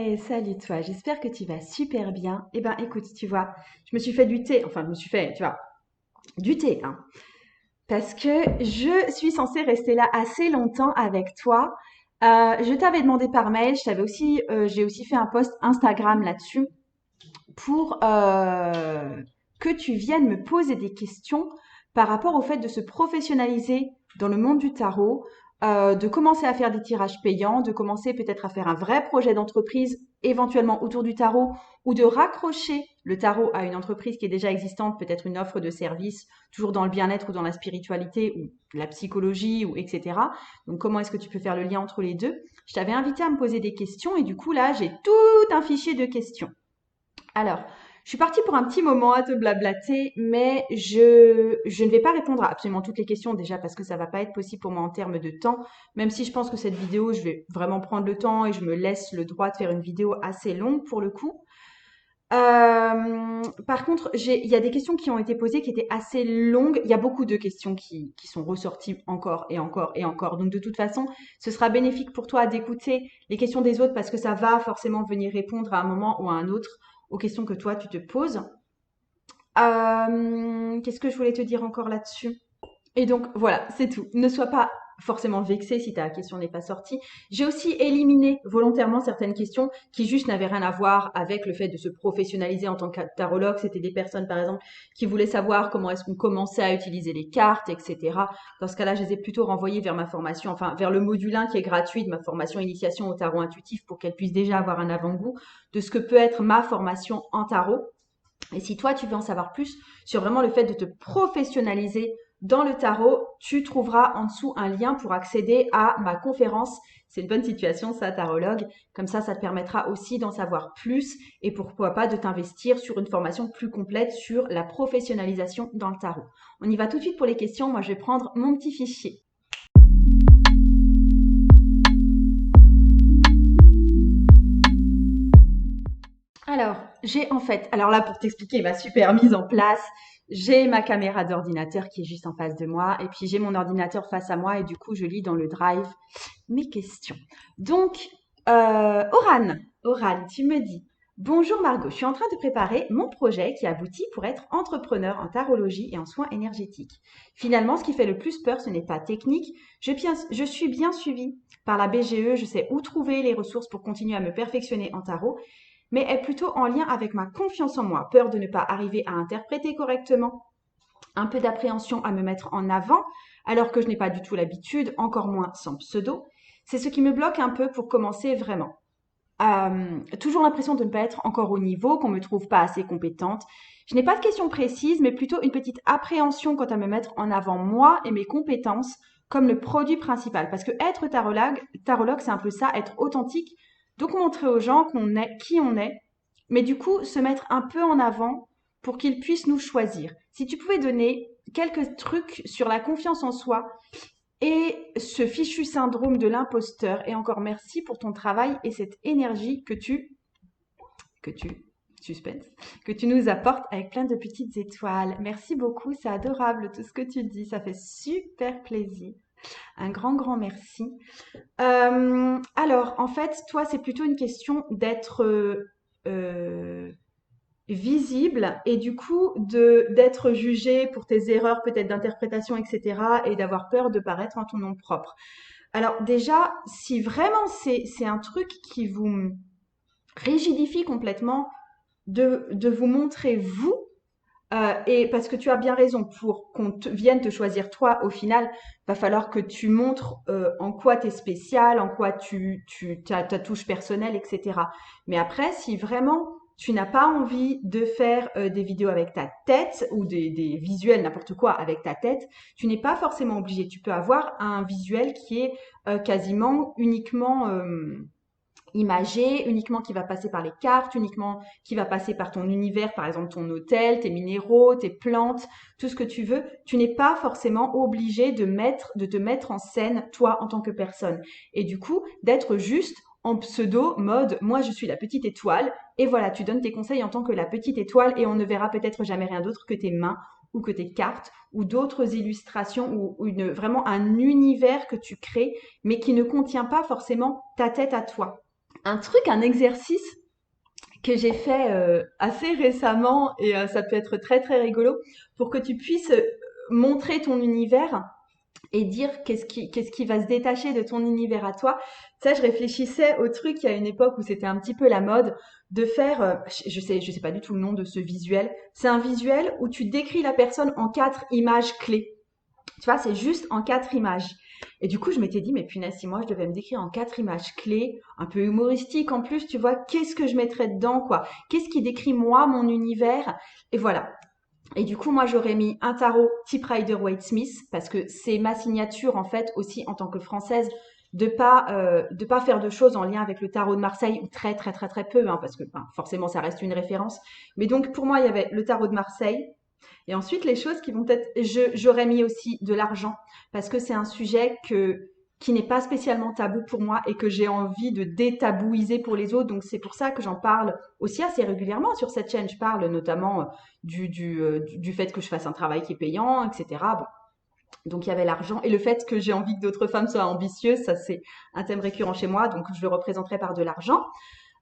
Hey, salut toi, j'espère que tu vas super bien. Eh ben écoute, tu vois, je me suis fait du thé, enfin je me suis fait, tu vois, du thé, hein, parce que je suis censée rester là assez longtemps avec toi. Je t'avais demandé par mail, j'ai aussi fait un post Instagram là-dessus pour que tu viennes me poser des questions par rapport au fait de se professionnaliser dans le monde du tarot, de commencer à faire des tirages payants, de commencer peut-être à faire un vrai projet d'entreprise éventuellement autour du tarot ou de raccrocher le tarot à une entreprise qui est déjà existante, peut-être une offre de service, toujours dans le bien-être ou dans la spiritualité ou la psychologie ou etc. Donc comment est-ce que tu peux faire le lien entre les deux? Je t'avais invité à me poser des questions et du coup là j'ai tout un fichier de questions. Alors, je suis partie pour un petit moment à te blablater, mais je ne vais pas répondre à absolument toutes les questions déjà parce que ça va pas être possible pour moi en termes de temps, même si je pense que cette vidéo, je vais vraiment prendre le temps et je me laisse le droit de faire une vidéo assez longue pour le coup. Par contre, il y a des questions qui ont été posées qui étaient assez longues. Il y a beaucoup de questions qui sont ressorties encore et encore et encore. Donc, de toute façon, ce sera bénéfique pour toi d'écouter les questions des autres parce que ça va forcément venir répondre à un moment ou à un autre aux questions que toi, tu te poses. Qu'est-ce que je voulais te dire encore là-dessus? Et donc voilà, c'est tout. Ne sois pas forcément vexé si ta question n'est pas sortie. J'ai aussi éliminé volontairement certaines questions qui juste n'avaient rien à voir avec le fait de se professionnaliser en tant que tarologue. C'était des personnes, par exemple, qui voulaient savoir comment est-ce qu'on commençait à utiliser les cartes, etc. Dans ce cas-là, je les ai plutôt renvoyées vers ma formation, enfin vers le module 1 qui est gratuit de ma formation initiation au tarot intuitif pour qu'elles puissent déjà avoir un avant-goût de ce que peut être ma formation en tarot. Et si toi, tu veux en savoir plus sur vraiment le fait de te professionnaliser dans le tarot, tu trouveras en dessous un lien pour accéder à ma conférence. C'est une bonne situation, ça, tarologue. Comme ça te permettra aussi d'en savoir plus et pourquoi pas de t'investir sur une formation plus complète sur la professionnalisation dans le tarot. On y va tout de suite pour les questions. Moi, je vais prendre mon petit fichier. Alors, alors là, pour t'expliquer ma super mise en place, j'ai ma caméra d'ordinateur qui est juste en face de moi, et puis j'ai mon ordinateur face à moi, et du coup, je lis dans le drive mes questions. Donc, Oran, tu me dis, bonjour Margot, je suis en train de préparer mon projet qui aboutit pour être entrepreneur en tarologie et en soins énergétiques. Finalement, ce qui fait le plus peur, ce n'est pas technique, je suis bien suivie par la BGE, je sais où trouver les ressources pour continuer à me perfectionner en tarot, mais est plutôt en lien avec ma confiance en moi, peur de ne pas arriver à interpréter correctement, un peu d'appréhension à me mettre en avant, alors que je n'ai pas du tout l'habitude, encore moins sans pseudo. C'est ce qui me bloque un peu pour commencer vraiment. Toujours l'impression de ne pas être encore au niveau, qu'on me trouve pas assez compétente. Je n'ai pas de questions précises, mais plutôt une petite appréhension quant à me mettre en avant moi et mes compétences comme le produit principal. Parce que être tarologue, c'est un peu ça, être authentique. Donc montrer aux gens qu'on est qui on est, mais du coup se mettre un peu en avant pour qu'ils puissent nous choisir. Si tu pouvais donner quelques trucs sur la confiance en soi et ce fichu syndrome de l'imposteur. Et encore merci pour ton travail et cette énergie que tu, suspense, que tu nous apportes avec plein de petites étoiles. Merci beaucoup, c'est adorable tout ce que tu dis, ça fait super plaisir. Un grand, grand merci. Alors, en fait, toi, c'est plutôt une question d'être visible et du coup d'être jugé pour tes erreurs peut-être d'interprétation, etc. et d'avoir peur de paraître en ton nom propre. Alors déjà, si vraiment c'est un truc qui vous rigidifie complètement de vous montrer vous, et parce que tu as bien raison, pour vienne te choisir toi, au final, va falloir que tu montres en quoi tu es spécial, en quoi tu as ta touche personnelle, etc. Mais après, si vraiment tu n'as pas envie de faire des vidéos avec ta tête ou des visuels, n'importe quoi avec ta tête, tu n'es pas forcément obligé. Tu peux avoir un visuel qui est quasiment uniquement imagé, uniquement qui va passer par les cartes, uniquement qui va passer par ton univers, par exemple ton hôtel, tes minéraux, tes plantes, tout ce que tu veux. Tu n'es pas forcément obligé de te mettre en scène, toi, en tant que personne. Et du coup, d'être juste en pseudo mode, moi je suis la petite étoile, et voilà, tu donnes tes conseils en tant que la petite étoile, et on ne verra peut-être jamais rien d'autre que tes mains, ou que tes cartes, ou d'autres illustrations, ou vraiment un univers que tu crées, mais qui ne contient pas forcément ta tête à toi. Un exercice que j'ai fait assez récemment et ça peut être très très rigolo pour que tu puisses montrer ton univers et dire qu'est-ce qui va se détacher de ton univers à toi. Tu sais, je réfléchissais au truc il y a une époque où c'était un petit peu la mode de faire, je sais pas du tout le nom de ce visuel. C'est un visuel où tu décris la personne en 4 images clés. Tu vois, c'est juste en 4 images. Et du coup, je m'étais dit, mais punaise, si moi je devais me décrire en 4 images clés, un peu humoristiques en plus, tu vois, qu'est-ce que je mettrais dedans, quoi? Qu'est-ce qui décrit moi, mon univers? Et voilà. Et du coup, moi, j'aurais mis un tarot type Rider-Waite-Smith parce que c'est ma signature, en fait, aussi en tant que Française, de pas faire de choses en lien avec le tarot de Marseille, ou très, très, très, très peu, hein, parce que ben, forcément, ça reste une référence. Mais donc, pour moi, il y avait le tarot de Marseille, et ensuite, les choses qui vont être, j'aurais mis aussi de l'argent parce que c'est un sujet qui n'est pas spécialement tabou pour moi et que j'ai envie de détabouiser pour les autres. Donc, c'est pour ça que j'en parle aussi assez régulièrement sur cette chaîne. Je parle notamment du fait que je fasse un travail qui est payant, etc. Bon. Donc, il y avait l'argent et le fait que j'ai envie que d'autres femmes soient ambitieuses. Ça, c'est un thème récurrent chez moi. Donc, je le représenterai par de l'argent.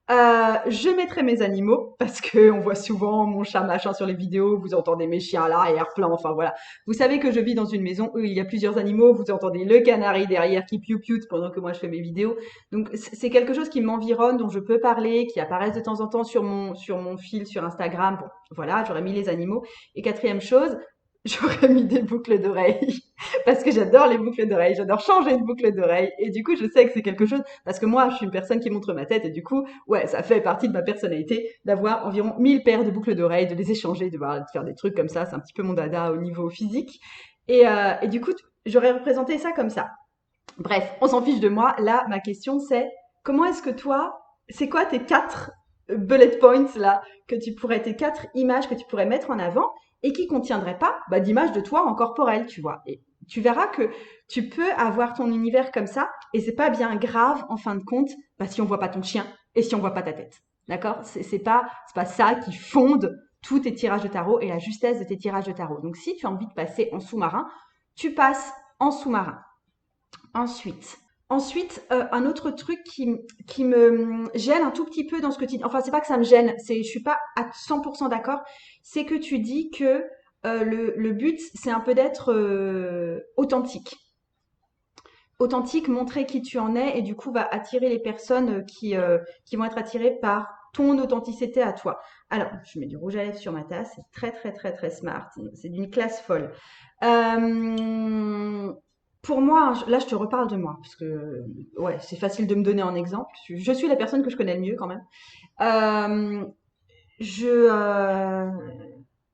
Je mettrai mes animaux parce que on voit souvent mon chat machin sur les vidéos, vous entendez mes chiens là et air-plan, enfin voilà. Vous savez que je vis dans une maison où il y a plusieurs animaux, vous entendez le canari derrière qui piou-piou pendant que moi je fais mes vidéos. Donc c'est quelque chose qui m'environne, dont je peux parler, qui apparaissent de temps en temps sur mon fil sur Instagram. Bon, voilà, j'aurais mis les animaux. Et quatrième chose, j'aurais mis des boucles d'oreilles parce que j'adore les boucles d'oreilles, j'adore changer de boucles d'oreilles et du coup je sais que c'est quelque chose parce que moi je suis une personne qui montre ma tête et du coup ouais ça fait partie de ma personnalité d'avoir environ 1000 paires de boucles d'oreilles, de les échanger, de faire des trucs comme ça, c'est un petit peu mon dada au niveau physique et du coup j'aurais représenté ça comme ça. Bref, on s'en fiche de moi, là ma question c'est comment est-ce que toi, c'est quoi tes 4 bullet points là que tu pourrais, tes 4 images que tu pourrais mettre en avant et qui contiendraient pas bah, d'images de toi en corporel, tu vois. Et tu verras que tu peux avoir ton univers comme ça et c'est pas bien grave en fin de compte bah, si on voit pas ton chien et si on voit pas ta tête. D'accord? C'est pas ça qui fonde tous tes tirages de tarot et la justesse de tes tirages de tarot. Donc si tu as envie de passer en sous-marin, tu passes en sous-marin. Ensuite, un autre truc qui me gêne un tout petit peu dans ce que tu dis, enfin c'est pas que ça me gêne, je suis pas à 100% d'accord, c'est que tu dis que le but c'est un peu d'être authentique. Authentique, montrer qui tu en es et du coup va attirer les personnes qui vont être attirées par ton authenticité à toi. Alors, je mets du rouge à lèvres sur ma tasse, c'est très très très très smart, c'est d'une classe folle. Euh, pour moi, là je te reparle de moi, parce que ouais, c'est facile de me donner en exemple. Je suis la personne que je connais le mieux quand même. Euh, je, euh,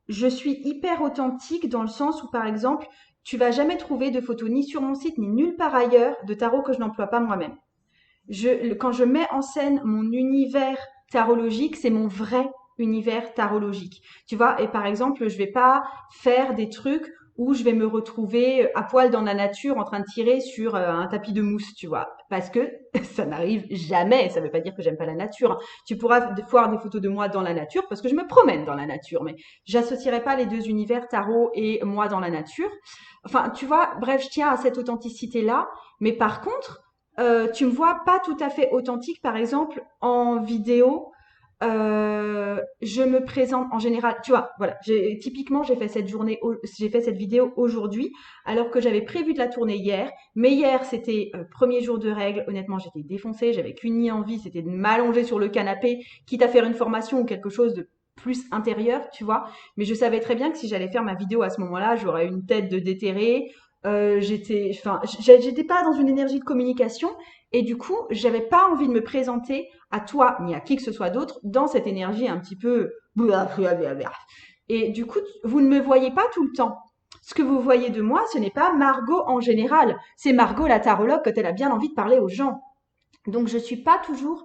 je suis hyper authentique dans le sens où, par exemple, tu vas jamais trouver de photos ni sur mon site ni nulle part ailleurs de tarot que je n'emploie pas moi-même. Quand je mets en scène mon univers tarologique, c'est mon vrai univers tarologique. Tu vois, et par exemple, je vais pas faire des trucs où je vais me retrouver à poil dans la nature en train de tirer sur un tapis de mousse, tu vois, parce que ça n'arrive jamais. Ça veut pas dire que j'aime pas la nature, hein. Tu pourras voir des photos de moi dans la nature parce que je me promène dans la nature, mais j'associerai pas les deux univers tarot et moi dans la nature. Enfin, tu vois, bref, je tiens à cette authenticité-là, mais par contre, tu me vois pas tout à fait authentique, par exemple, en vidéo. Je me présente en général, tu vois, voilà, typiquement j'ai fait cette vidéo aujourd'hui, alors que j'avais prévu de la tourner hier. Mais hier, c'était premier jour de règle. Honnêtement, j'étais défoncée, j'avais qu'une envie, c'était de m'allonger sur le canapé, quitte à faire une formation ou quelque chose de plus intérieur, tu vois. Mais je savais très bien que si j'allais faire ma vidéo à ce moment-là, j'aurais une tête de déterré. J'étais pas dans une énergie de communication et du coup, j'avais pas envie de me présenter à toi ni à qui que ce soit d'autre dans cette énergie un petit peu et du coup, vous ne me voyez pas tout le temps. Ce que vous voyez de moi, ce n'est pas Margot en général, c'est Margot la tarologue quand elle a bien envie de parler aux gens. Donc je suis pas toujours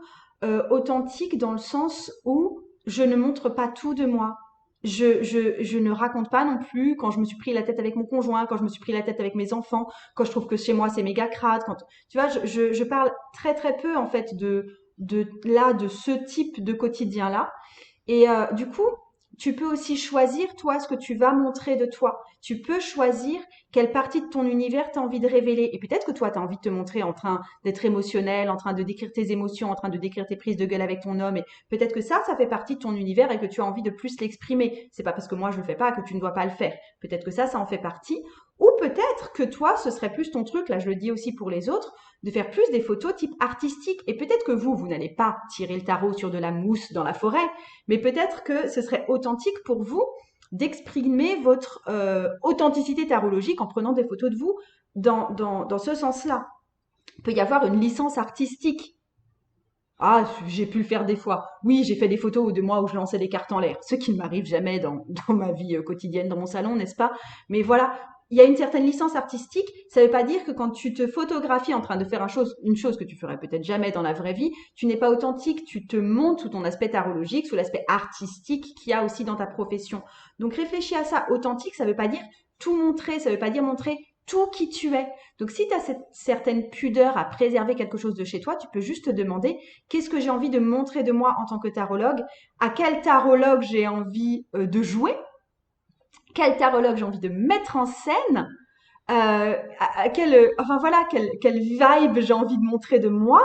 authentique dans le sens où je ne montre pas tout de moi. Je ne raconte pas non plus quand je me suis pris la tête avec mon conjoint, quand je me suis pris la tête avec mes enfants, quand je trouve que chez moi c'est méga crade. Quand tu vois, je parle très très peu en fait de ce type de quotidien là. Et du coup, Tu peux aussi choisir, toi, ce que tu vas montrer de toi. Tu peux choisir quelle partie de ton univers tu as envie de révéler. Et peut-être que toi, tu as envie de te montrer en train d'être émotionnel, en train de décrire tes émotions, en train de décrire tes prises de gueule avec ton homme. Et peut-être que ça fait partie de ton univers et que tu as envie de plus l'exprimer. C'est pas parce que moi je le fais pas que tu ne dois pas le faire. Peut-être que ça en fait partie. Ou peut-être que toi, ce serait plus ton truc, là je le dis aussi pour les autres, de faire plus des photos type artistiques. Et peut-être que vous n'allez pas tirer le tarot sur de la mousse dans la forêt, mais peut-être que ce serait authentique pour vous d'exprimer votre authenticité tarologique en prenant des photos de vous dans ce sens-là. Il peut y avoir une licence artistique. Ah, j'ai pu le faire des fois. Oui, j'ai fait des photos de moi où je lançais des cartes en l'air, ce qui ne m'arrive jamais dans ma vie quotidienne, dans mon salon, n'est-ce pas? Mais voilà, il y a une certaine licence artistique. Ça ne veut pas dire que quand tu te photographies en train de faire une chose que tu ferais peut-être jamais dans la vraie vie, tu n'es pas authentique. Tu te montres sous ton aspect tarologique, sous l'aspect artistique qu'il y a aussi dans ta profession. Donc réfléchis à ça. Authentique, ça ne veut pas dire tout montrer, ça ne veut pas dire montrer tout qui tu es. Donc si tu as cette certaine pudeur à préserver quelque chose de chez toi, tu peux juste te demander qu'est-ce que j'ai envie de montrer de moi en tant que tarologue, à quel tarologue j'ai envie de jouer, quel tarologue j'ai envie de mettre en scène, enfin voilà, quelle vibe j'ai envie de montrer de moi.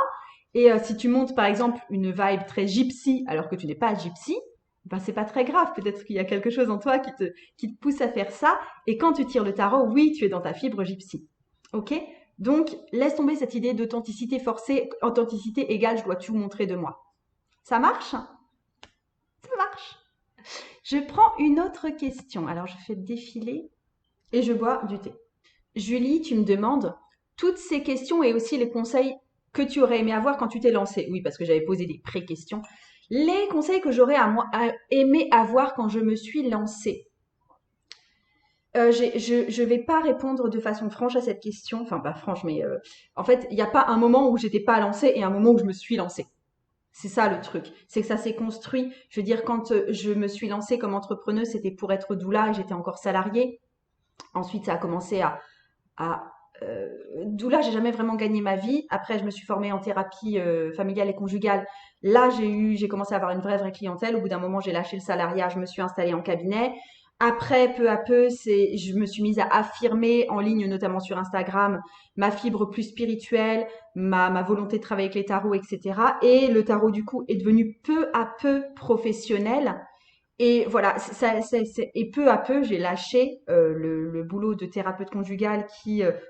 Et si tu montes par exemple une vibe très gypsy alors que tu n'es pas gypsy, ben c'est pas très grave. Peut-être qu'il y a quelque chose en toi qui te pousse à faire ça. Et quand tu tires le tarot, oui, tu es dans ta fibre gypsy. Ok? Donc, laisse tomber cette idée d'authenticité forcée. Authenticité égale je dois tout montrer de moi. Ça marche? Ça marche. Je prends une autre question. Alors, je fais défiler et je bois du thé. Julie, tu me demandes toutes ces questions et aussi les conseils que tu aurais aimé avoir quand tu t'es lancée. Oui, parce que j'avais posé des pré-questions. Les conseils que j'aurais aimé avoir quand je me suis lancée. Je vais pas répondre de façon franche à cette question. Enfin, pas franche, mais en fait, il n'y a pas un moment où j'étais pas lancée et un moment où je me suis lancée. C'est ça le truc. C'est que ça s'est construit. Je veux dire, quand je me suis lancée comme entrepreneuse, c'était pour être doula et j'étais encore salariée. Ensuite, ça a commencé à doula, j'ai jamais vraiment gagné ma vie. Après, je me suis formée en thérapie familiale et conjugale. Là, j'ai commencé à avoir une vraie clientèle. Au bout d'un moment, j'ai lâché le salariat, je me suis installée en cabinet. Après, peu à peu, je me suis mise à affirmer en ligne, notamment sur Instagram, ma fibre plus spirituelle, ma volonté de travailler avec les tarots, etc. Et le tarot, du coup, est devenu peu à peu professionnel. Et voilà, et peu à peu, j'ai lâché le boulot de thérapeute conjugale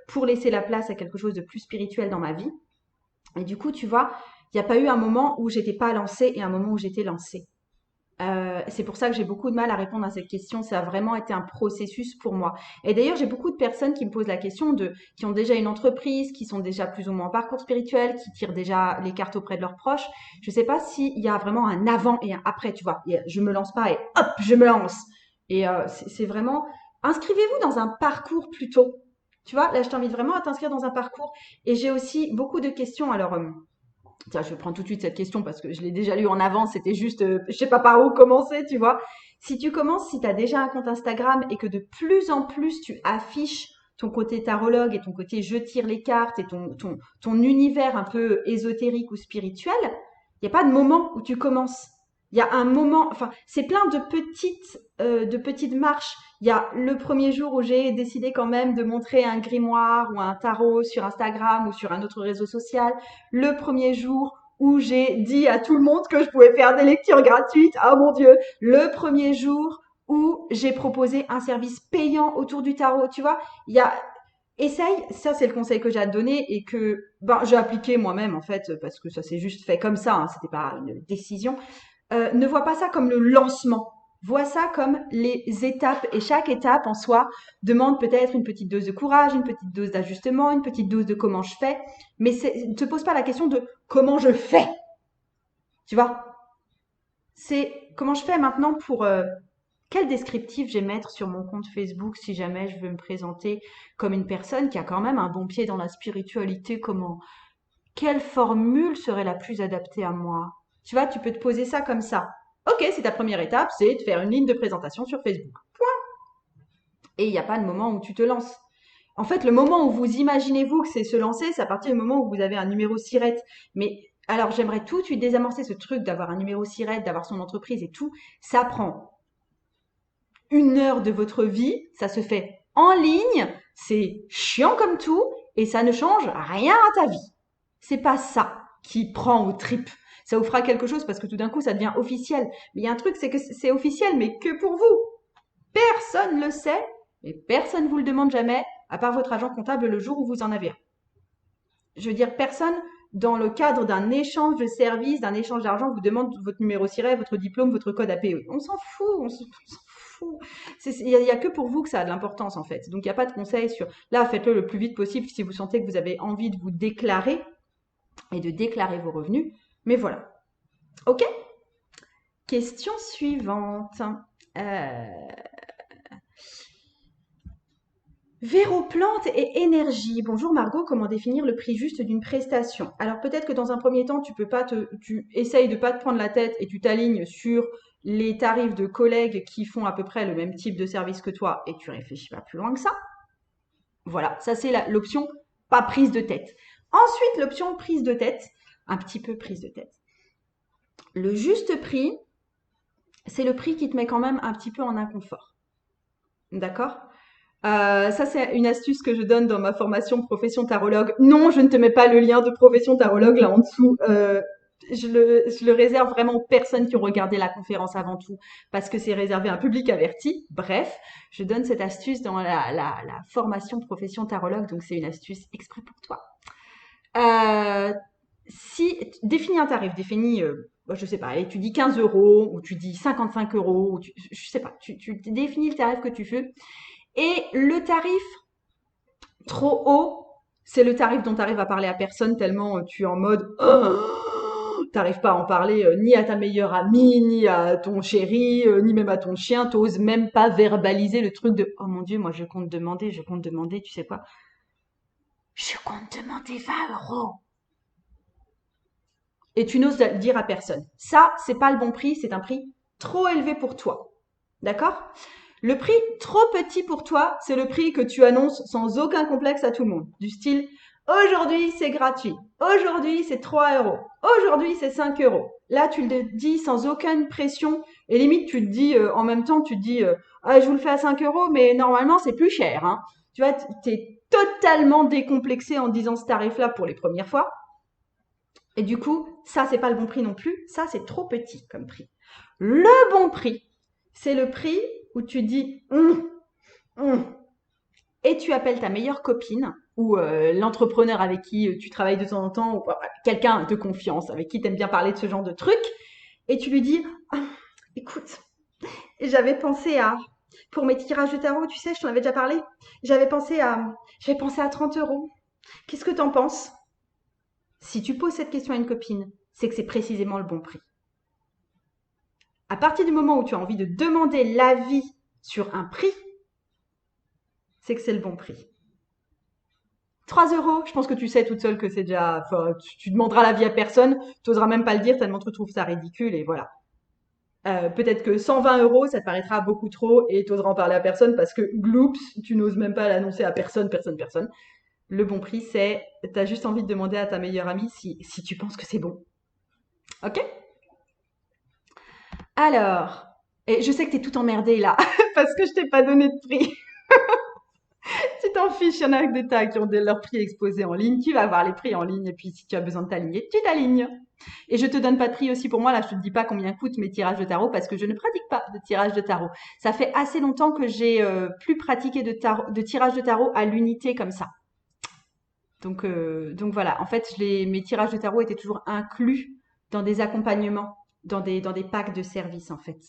pour laisser la place à quelque chose de plus spirituel dans ma vie. Et du coup, tu vois, il n'y a pas eu un moment où j'étais pas lancée et un moment où j'étais lancée. C'est pour ça que j'ai beaucoup de mal à répondre à cette question. Ça a vraiment été un processus pour moi. Et d'ailleurs, j'ai beaucoup de personnes qui me posent la question qui ont déjà une entreprise, qui sont déjà plus ou moins en parcours spirituel, qui tirent déjà les cartes auprès de leurs proches. Je sais pas s'il y a vraiment un avant et un après, tu vois. Je me lance pas et hop, je me lance. Et c'est vraiment, inscrivez-vous dans un parcours plutôt. Tu vois, là, je t'invite vraiment à t'inscrire dans un parcours. Et j'ai aussi beaucoup de questions. Alors, tiens, je prends tout de suite cette question parce que je l'ai déjà lue en avance. C'était juste, je sais pas par où commencer, tu vois. Si tu commences, si tu as déjà un compte Instagram et que de plus en plus tu affiches ton côté tarologue et ton côté je tire les cartes et ton univers un peu ésotérique ou spirituel, il n'y a pas de moment où tu commences. Il y a un moment, enfin, c'est plein de petites marches. Il y a le premier jour où j'ai décidé quand même de montrer un grimoire ou un tarot sur Instagram ou sur un autre réseau social. Le premier jour où j'ai dit à tout le monde que je pouvais faire des lectures gratuites. Oh mon Dieu. Le premier jour où j'ai proposé un service payant autour du tarot. Tu vois, il y a, essaye, ça c'est le conseil que j'ai à te donner et que j'ai appliqué moi-même en fait parce que ça s'est juste fait comme ça, hein, c'était pas une décision. Ne vois pas ça comme le lancement. Vois ça comme les étapes et chaque étape en soi demande peut-être une petite dose de courage, une petite dose d'ajustement, une petite dose de comment je fais, mais ne te pose pas la question de comment je fais. Tu vois, c'est comment je fais maintenant pour quel descriptif je vais mettre sur mon compte Facebook si jamais je veux me présenter comme une personne qui a quand même un bon pied dans la spiritualité, comment quelle formule serait la plus adaptée à moi? Tu vois, tu peux te poser ça comme ça. Ok, c'est ta première étape, c'est de faire une ligne de présentation sur Facebook. Et il n'y a pas de moment où tu te lances. En fait, le moment où vous imaginez-vous que c'est se lancer, c'est à partir du moment où vous avez un numéro SIRET. Mais alors, j'aimerais tout de suite désamorcer ce truc d'avoir un numéro SIRET, d'avoir son entreprise et tout. Ça prend 1 heure de votre vie, ça se fait en ligne, c'est chiant comme tout et ça ne change rien à ta vie. C'est pas ça qui prend aux tripes. Ça vous fera quelque chose parce que tout d'un coup ça devient officiel. Mais il y a un truc, c'est que c'est officiel, mais que pour vous. Personne le sait et personne vous le demande jamais, à part votre agent comptable le jour où vous en avez un. Je veux dire, personne dans le cadre d'un échange de services, d'un échange d'argent, vous demande votre numéro SIRET, votre diplôme, votre code APE. On s'en fout, on s'en fout. Il y a que pour vous que ça a de l'importance en fait. Donc il n'y a pas de conseil sur. Là, faites-le le plus vite possible si vous sentez que vous avez envie de vous déclarer et de déclarer vos revenus. Mais voilà. Ok. Question suivante. Véroplante et énergie. Bonjour Margot, comment définir le prix juste d'une prestation? Alors peut-être que dans un premier temps, tu essayes de pas te prendre la tête et tu t'alignes sur les tarifs de collègues qui font à peu près le même type de service que toi et tu réfléchis pas plus loin que ça. Voilà, ça c'est l'option pas prise de tête. Ensuite, l'option prise de tête, un petit peu prise de tête. Le juste prix, c'est le prix qui te met quand même un petit peu en inconfort. D'accord? Ça, c'est une astuce que je donne dans ma formation profession tarologue. Non, je ne te mets pas le lien de profession tarologue là en dessous. Je le réserve vraiment aux personnes qui ont regardé la conférence avant tout, parce que c'est réservé à un public averti. Bref, je donne cette astuce dans la formation profession tarologue, donc c'est une astuce exprès pour toi. Si définis un tarif, je sais pas, allez, tu dis 15 euros, ou tu dis 55 euros, ou je sais pas, tu définis le tarif que tu veux. Et le tarif trop haut, c'est le tarif dont tu arrives à parler à personne tellement tu es en mode t'arrives pas à en parler ni à ta meilleure amie, ni à ton chéri, ni même à ton chien. T'oses même pas verbaliser le truc de oh mon Dieu, moi je compte demander, tu sais quoi? Je compte demander 20 euros. Et tu n'oses dire à personne. Ça, c'est pas le bon prix, c'est un prix trop élevé pour toi. D'accord? Le prix trop petit pour toi, c'est le prix que tu annonces sans aucun complexe à tout le monde. Du style, aujourd'hui c'est gratuit, aujourd'hui c'est 3 euros, aujourd'hui c'est 5 euros. Là, tu le dis sans aucune pression et limite, tu te dis, en même temps, tu te dis, ah, je vous le fais à 5 euros, mais normalement c'est plus cher. Hein. Tu vois, t'es totalement décomplexé en disant ce tarif-là pour les premières fois. Et du coup, ça, c'est pas le bon prix non plus. Ça, c'est trop petit comme prix. Le bon prix, c'est le prix où tu dis et tu appelles ta meilleure copine ou l'entrepreneur avec qui tu travailles de temps en temps ou quelqu'un de confiance avec qui tu aimes bien parler de ce genre de truc et tu lui dis écoute, j'avais pensé à pour mes tirages de tarot, tu sais, je t'en avais déjà parlé. J'avais pensé à 30 euros. Qu'est-ce que t'en penses? Si tu poses cette question à une copine, c'est que c'est précisément le bon prix. À partir du moment où tu as envie de demander l'avis sur un prix, c'est que c'est le bon prix. 3 euros, je pense que tu sais toute seule que c'est déjà... Enfin, tu demanderas l'avis à personne, tu n'oseras même pas le dire tellement tu trouves ça ridicule et voilà. Peut-être que 120 euros, ça te paraîtra beaucoup trop et tu n'oseras en parler à personne parce que, gloops, tu n'oses même pas l'annoncer à personne. Le bon prix, c'est, tu as juste envie de demander à ta meilleure amie si tu penses que c'est bon. Ok? Alors, et je sais que tu es tout emmerdé là, parce que je t'ai pas donné de prix. Tu t'en fiches, il y en a que des tas qui ont leur prix exposé en ligne. Tu vas voir les prix en ligne et puis si tu as besoin de t'aligner, tu t'alignes. Et je te donne pas de prix aussi pour moi. Là, je te dis pas combien coûtent mes tirages de tarot parce que je ne pratique pas de tirage de tarot. Ça fait assez longtemps que j'ai plus pratiqué de tirage de tarot à l'unité comme ça. Donc voilà. En fait, mes tirages de tarot étaient toujours inclus dans des accompagnements, dans des packs de services en fait.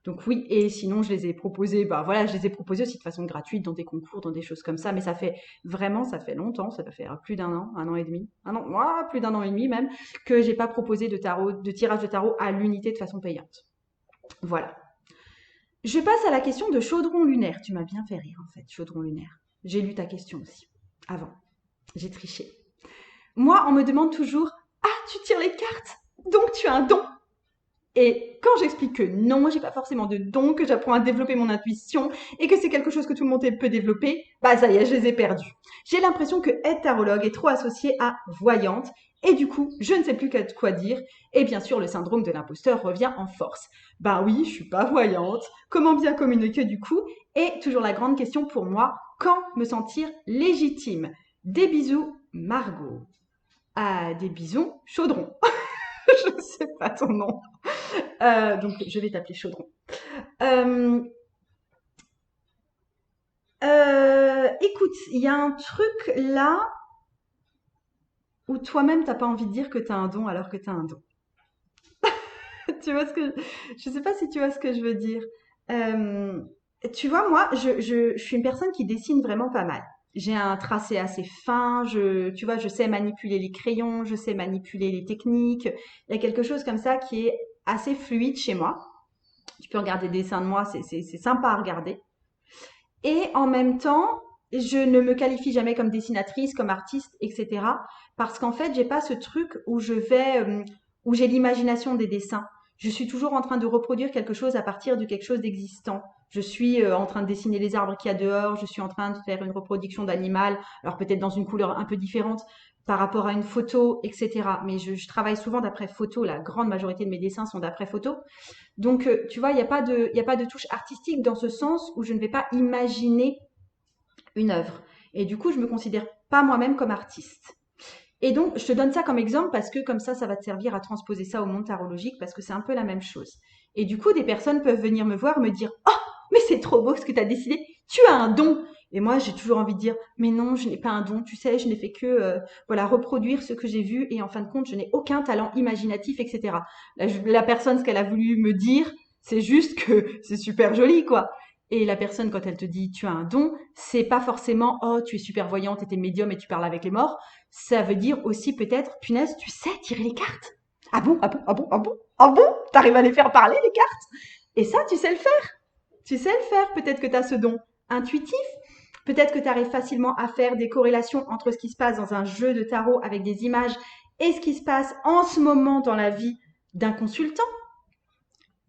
Donc oui, et sinon je les ai proposés, je les ai proposés aussi de façon gratuite dans des concours, dans des choses comme ça, mais ça fait longtemps, ça doit faire plus d'un an, 1 an et demi, plus d'un an et demi même, que j'ai pas proposé de tirage de tarot à l'unité de façon payante. Voilà. Je passe à la question de chaudron lunaire. Tu m'as bien fait rire en fait, chaudron lunaire. J'ai lu ta question aussi, avant. J'ai triché. Moi, on me demande toujours, ah, tu tires les cartes, donc tu as un don. Et quand j'explique que non, j'ai pas forcément de don, que j'apprends à développer mon intuition et que c'est quelque chose que tout le monde peut développer, ça y est, je les ai perdus. J'ai l'impression que être tarologue est trop associé à voyante Et du coup, je ne sais plus quoi dire. Et bien sûr, le syndrome de l'imposteur revient en force. Ben oui, je suis pas voyante. Comment bien communiquer du coup? Et toujours la grande question pour moi, quand me sentir légitime? Des bisous, Margot. Ah, des bisous, Chaudron. Je ne sais pas ton nom. Donc, je vais t'appeler Chaudron. Euh, Écoute, il y a un truc là où toi-même t'as pas envie de dire que t'as un don alors que t'as un don. Tu vois ce que je sais pas si tu vois ce que je veux dire. Euh, Tu vois, moi, je suis une personne qui dessine vraiment pas mal. J'ai un tracé assez fin, tu vois, je sais manipuler les crayons, je sais manipuler les techniques. Il y a quelque chose comme ça qui est assez fluide chez moi. Tu peux regarder des dessins de moi, c'est sympa à regarder. Et en même temps, je ne me qualifie jamais comme dessinatrice, comme artiste, etc. Parce qu'en fait, j'ai pas ce truc où j'ai l'imagination des dessins. Je suis toujours en train de reproduire quelque chose à partir de quelque chose d'existant. Je suis en train de dessiner les arbres qu'il y a dehors, je suis en train de faire une reproduction d'animal, alors peut-être dans une couleur un peu différente par rapport à une photo, etc. Mais je travaille souvent d'après photo, la grande majorité de mes dessins sont d'après photo. Donc, tu vois, il y a pas de touche artistique dans ce sens où je ne vais pas imaginer une œuvre. Et du coup, je me considère pas moi-même comme artiste. Et donc, je te donne ça comme exemple parce que comme ça va te servir à transposer ça au monde tarologique parce que c'est un peu la même chose. Et du coup, des personnes peuvent venir me voir, me dire, oh, mais c'est trop beau ce que tu as décidé, tu as un don. Et moi, j'ai toujours envie de dire, mais non, je n'ai pas un don, tu sais, je n'ai fait que voilà reproduire ce que j'ai vu et en fin de compte, je n'ai aucun talent imaginatif, etc. La personne, ce qu'elle a voulu me dire, c'est juste que c'est super joli, quoi. Et la personne, quand elle te dit tu as un don, c'est pas forcément oh tu es super voyante et t'es médium et tu parles avec les morts. Ça veut dire aussi peut-être punaise, tu sais tirer les cartes. Ah bon, ah bon, ah bon, ah bon, ah bon, t'arrives à les faire parler les cartes. Et ça, tu sais le faire. Tu sais le faire. Peut-être que tu as ce don intuitif. Peut-être que tu arrives facilement à faire des corrélations entre ce qui se passe dans un jeu de tarot avec des images et ce qui se passe en ce moment dans la vie d'un consultant.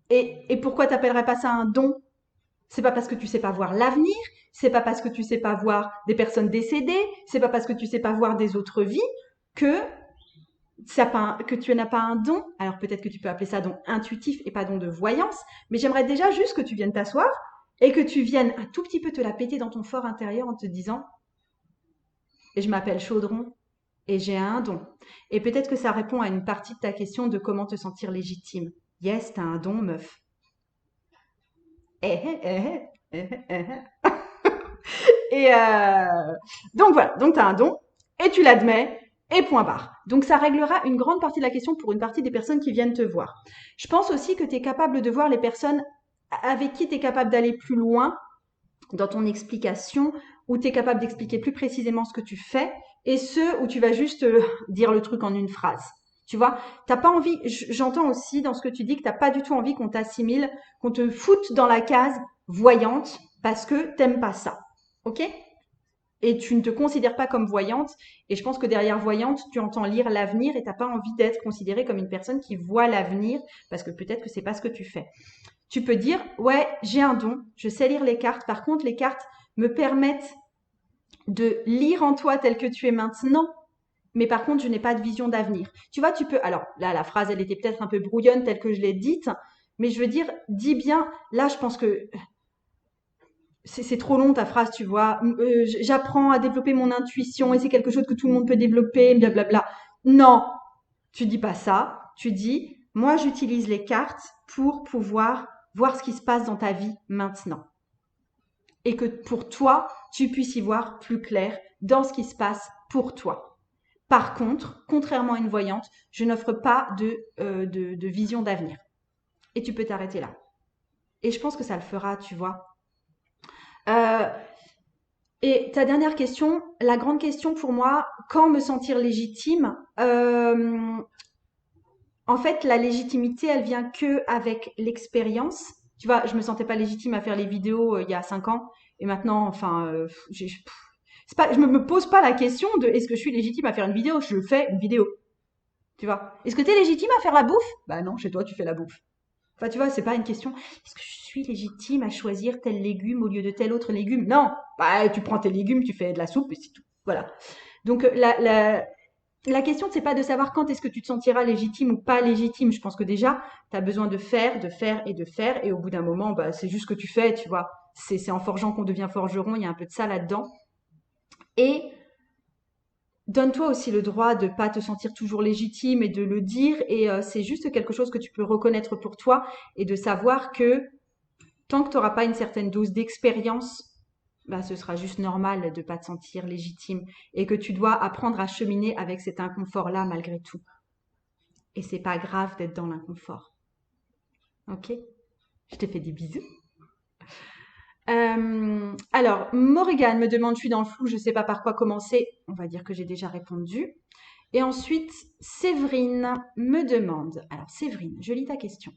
Et pourquoi t'appellerais pas ça un don? C'est pas parce que tu sais pas voir l'avenir, c'est pas parce que tu sais pas voir des personnes décédées, c'est pas parce que tu sais pas voir des autres vies que que tu n'as pas un don. Alors peut-être que tu peux appeler ça don intuitif et pas don de voyance, mais j'aimerais déjà juste que tu viennes t'asseoir et que tu viennes un tout petit peu te la péter dans ton fort intérieur en te disant je m'appelle Chaudron et j'ai un don. Et peut-être que ça répond à une partie de ta question de comment te sentir légitime. Yes, t'as un don, meuf. Eh, eh, eh, eh, eh, eh. Et donc voilà, donc tu as un don et tu l'admets et point barre. Donc ça réglera une grande partie de la question pour une partie des personnes qui viennent te voir. Je pense aussi que tu es capable de voir les personnes avec qui tu es capable d'aller plus loin dans ton explication, où tu es capable d'expliquer plus précisément ce que tu fais et ceux où tu vas juste dire le truc en une phrase. Tu vois, t'as pas envie, j'entends aussi dans ce que tu dis que t'as pas du tout envie qu'on t'assimile, qu'on te foute dans la case voyante parce que t'aimes pas ça. Ok? Et tu ne te considères pas comme voyante. Et je pense que derrière voyante, tu entends lire l'avenir et t'as pas envie d'être considérée comme une personne qui voit l'avenir parce que peut-être que c'est pas ce que tu fais. Tu peux dire, ouais, j'ai un don, je sais lire les cartes. Par contre, les cartes me permettent de lire en toi tel que tu es maintenant. Mais par contre, je n'ai pas de vision d'avenir. Tu vois, tu peux. Alors là, la phrase, elle était peut-être un peu brouillonne telle que je l'ai dite, mais je veux dire, dis bien. Là, je pense que c'est trop long ta phrase, tu vois. J'apprends à développer mon intuition et c'est quelque chose que tout le monde peut développer, blablabla. Non, tu dis pas ça. Tu dis, moi, j'utilise les cartes pour pouvoir voir ce qui se passe dans ta vie maintenant. Et que pour toi, tu puisses y voir plus clair dans ce qui se passe pour toi. Par contre, contrairement à une voyante, je n'offre pas de vision d'avenir. Et tu peux t'arrêter là. Et je pense que ça le fera, tu vois. Euh, et ta dernière question, la grande question pour moi, quand me sentir légitime En fait, la légitimité, elle vient que avec l'expérience. Tu vois, je me sentais pas légitime à faire les vidéos il y a 5 ans, et maintenant, enfin, c'est pas, je me pose pas la question de est-ce que je suis légitime à faire une vidéo. Je fais une vidéo. Tu vois. Est-ce que tu es légitime à faire la bouffe? Bah non, chez toi, tu fais la bouffe. Enfin, tu vois, c'est pas une question. Est-ce que je suis légitime à choisir tel légume au lieu de tel autre légume? Non. Bah, tu prends tes légumes, tu fais de la soupe et c'est tout. Voilà. Donc, la question, c'est pas de savoir quand est-ce que tu te sentiras légitime ou pas légitime. Je pense que déjà, tu as besoin de faire, de faire et de faire. Et au bout d'un moment, bah, c'est juste ce que tu fais, tu vois. C'est en forgeant qu'on devient forgeron. Il y a un peu de ça là-dedans. Et donne-toi aussi le droit de pas te sentir toujours légitime et de le dire. Et c'est juste quelque chose que tu peux reconnaître pour toi et de savoir que tant que tu n'auras pas une certaine dose d'expérience, bah, ce sera juste normal de pas te sentir légitime et que tu dois apprendre à cheminer avec cet inconfort-là malgré tout. Et c'est pas grave d'être dans l'inconfort. Ok? Je te fais des bisous. Alors, Morrigan me demande, je suis dans le flou, je sais pas par quoi commencer. On va dire que j'ai déjà répondu. Et ensuite, Séverine me demande. Alors, Séverine, je lis ta question.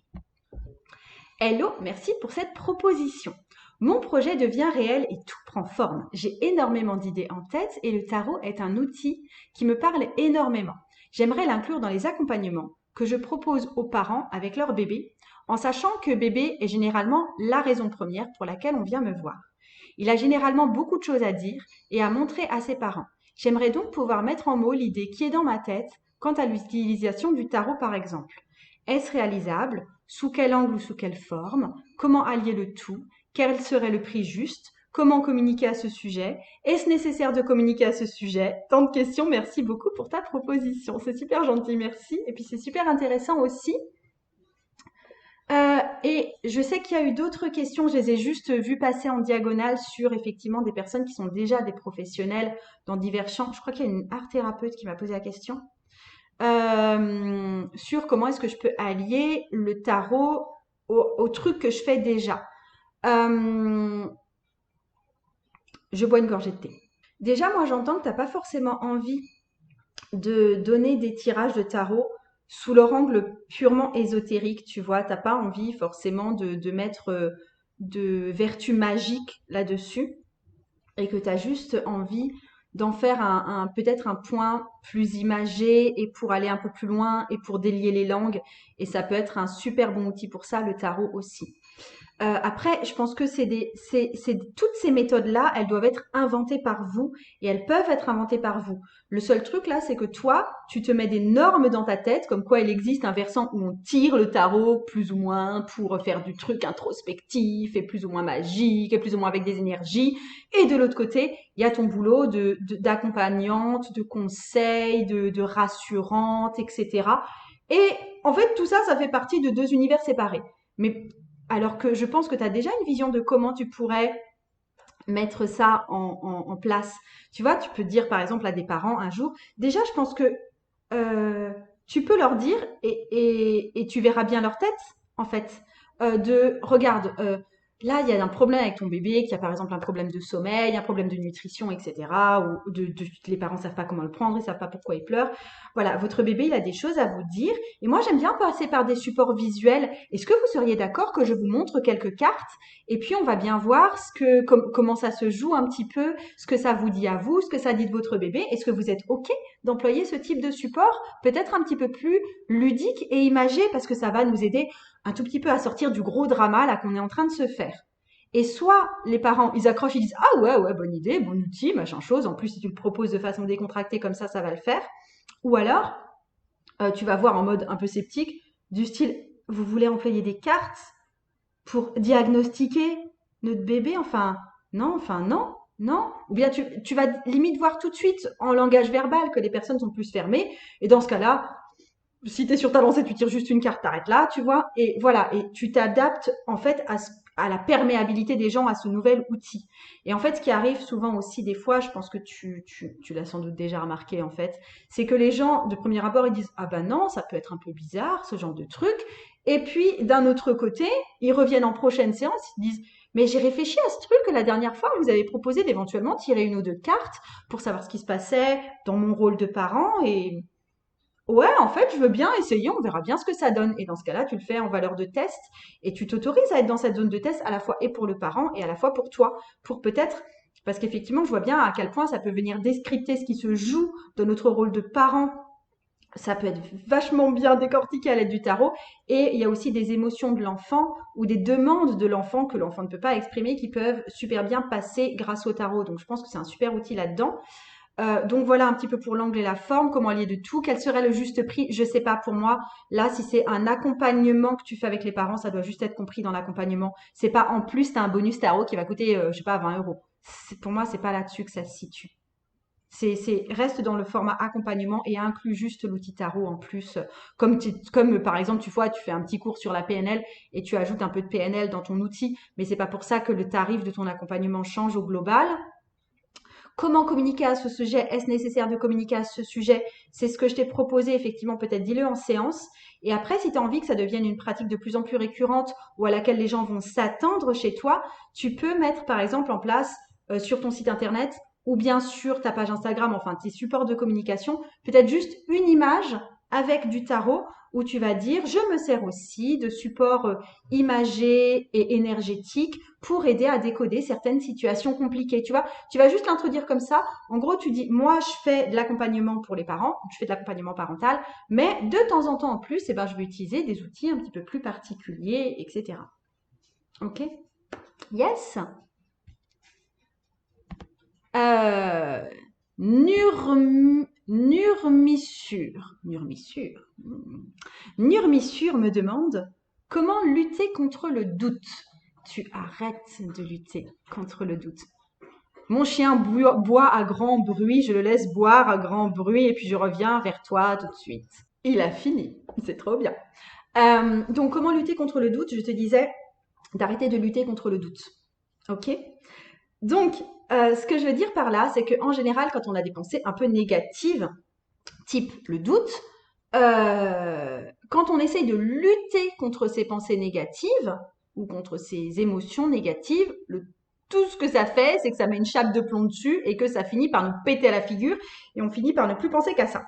Hello, merci pour cette proposition. Mon projet devient réel et tout prend forme. J'ai énormément d'idées en tête et le tarot est un outil qui me parle énormément. J'aimerais l'inclure dans les accompagnements que je propose aux parents avec leur bébé, en sachant que bébé est généralement la raison première pour laquelle on vient me voir. Il a généralement beaucoup de choses à dire et à montrer à ses parents. J'aimerais donc pouvoir mettre en mots l'idée qui est dans ma tête quant à l'utilisation du tarot par exemple. Est-ce réalisable? Sous quel angle ou sous quelle forme? Comment allier le tout? Quel serait le prix juste? Comment communiquer à ce sujet? Est-ce nécessaire de communiquer à ce sujet? Tant de questions, merci beaucoup pour ta proposition. C'est super gentil, merci. Et puis c'est super intéressant aussi. Et je sais qu'il y a eu d'autres questions, je les ai juste vues passer en diagonale sur effectivement des personnes qui sont déjà des professionnels dans divers champs. Je crois qu'il y a une art thérapeute qui m'a posé la question. Sur comment est-ce que je peux allier le tarot au truc que je fais déjà. Je bois une gorgée de thé. Déjà, moi, j'entends que tu n'as pas forcément envie de donner des tirages de tarot sous leur angle purement ésotérique, tu vois. T'as pas envie forcément de mettre de vertu magique là-dessus et que tu as juste envie d'en faire peut-être un point plus imagé et pour aller un peu plus loin et pour délier les langues. Et ça peut être un super bon outil pour ça, le tarot aussi. Après, je pense que toutes ces méthodes-là, elles doivent être inventées par vous et elles peuvent être inventées par vous. Le seul truc là, c'est que toi, tu te mets des normes dans ta tête, comme quoi il existe un versant où on tire le tarot plus ou moins pour faire du truc introspectif et plus ou moins magique et plus ou moins avec des énergies. Et de l'autre côté, il y a ton boulot d'accompagnante, de conseil, de rassurante, etc. Et en fait, tout ça, ça fait partie de deux univers séparés. Mais alors que je pense que tu as déjà une vision de comment tu pourrais mettre ça en place. Tu vois, tu peux dire par exemple à des parents un jour, déjà je pense que tu peux leur dire et tu verras bien leur tête en fait. Regarde, là il y a un problème avec ton bébé, qui a par exemple un problème de sommeil, un problème de nutrition, etc. Ou les parents savent pas comment le prendre, ils savent pas pourquoi il pleure. Voilà, votre bébé il a des choses à vous dire. Et moi j'aime bien passer par des supports visuels. Est-ce que vous seriez d'accord que je vous montre quelques cartes et puis on va bien voir comment ça se joue un petit peu, ce que ça vous dit à vous, ce que ça dit de votre bébé. Est-ce que vous êtes OK d'employer ce type de support, peut-être un petit peu plus ludique et imagé, parce que ça va nous aider un tout petit peu à sortir du gros drama là qu'on est en train de se faire. Et soit les parents, ils accrochent, ils disent ah ouais, bonne idée, bon outil, machin chose. En plus, si tu le proposes de façon décontractée comme ça va le faire. Ou alors, tu vas voir en mode un peu sceptique, du style, vous voulez employer des cartes pour diagnostiquer notre bébé? Enfin, non, non. Ou bien tu vas limite voir tout de suite en langage verbal que les personnes sont plus fermées. Et dans ce cas-là, si tu es sur ta lancée, tu tires juste une carte, t'arrêtes là, tu vois. Et voilà, et tu t'adaptes en fait à la perméabilité des gens à ce nouvel outil. Et en fait, ce qui arrive souvent aussi des fois, je pense que tu l'as sans doute déjà remarqué en fait, c'est que les gens, de premier abord, ils disent ah ben non, ça peut être un peu bizarre, ce genre de truc. Et puis, d'un autre côté, ils reviennent en prochaine séance, ils disent mais j'ai réfléchi à ce truc que la dernière fois, vous avez proposé d'éventuellement tirer une ou deux cartes pour savoir ce qui se passait dans mon rôle de parent. Et ouais, en fait, je veux bien essayer, on verra bien ce que ça donne. Et dans ce cas-là, tu le fais en valeur de test et tu t'autorises à être dans cette zone de test à la fois et pour le parent et à la fois pour toi. Pour peut-être, parce qu'effectivement, je vois bien à quel point ça peut venir descripter ce qui se joue dans notre rôle de parent. Ça peut être vachement bien décortiqué à l'aide du tarot. Et il y a aussi des émotions de l'enfant ou des demandes de l'enfant que l'enfant ne peut pas exprimer qui peuvent super bien passer grâce au tarot. Donc, je pense que c'est un super outil là-dedans. Donc voilà un petit peu pour l'angle et la forme, comment lier de tout. Quel serait le juste prix? Je sais pas pour moi. Là, si c'est un accompagnement que tu fais avec les parents, ça doit juste être compris dans l'accompagnement. C'est pas en plus, t'as un bonus tarot qui va coûter, je sais pas, 20 euros. Pour moi, c'est pas là-dessus que ça se situe. Reste dans le format accompagnement et inclut juste l'outil tarot en plus. Comme par exemple, tu vois, tu fais un petit cours sur la PNL et tu ajoutes un peu de PNL dans ton outil, mais c'est pas pour ça que le tarif de ton accompagnement change au global. Comment communiquer à ce sujet? Est-ce nécessaire de communiquer à ce sujet? C'est ce que je t'ai proposé, effectivement, peut-être dis-le en séance. Et après, si tu as envie que ça devienne une pratique de plus en plus récurrente ou à laquelle les gens vont s'attendre chez toi, tu peux mettre, par exemple, en place sur ton site internet ou bien sur ta page Instagram, enfin tes supports de communication, peut-être juste une image avec du tarot où tu vas dire, je me sers aussi de supports imagés et énergétiques pour aider à décoder certaines situations compliquées. Tu vas juste l'introduire comme ça. En gros, tu dis, moi, je fais de l'accompagnement pour les parents, je fais de l'accompagnement parental, mais de temps en temps en plus, eh ben, je vais utiliser des outils un petit peu plus particuliers, etc. Ok? Yes? Euh, Nurmissure me demande comment lutter contre le doute. Tu arrêtes de lutter contre le doute. Mon chien boit à grand bruit, je le laisse boire à grand bruit et puis je reviens vers toi tout de suite. Il a fini, c'est trop bien. Donc comment lutter contre le doute? Je te disais d'arrêter de lutter contre le doute. Ok? Donc, ce que je veux dire par là, c'est qu'en général, quand on a des pensées un peu négatives, type le doute, quand on essaye de lutter contre ces pensées négatives ou contre ces émotions négatives, tout ce que ça fait, c'est que ça met une chape de plomb dessus et que ça finit par nous péter à la figure et on finit par ne plus penser qu'à ça.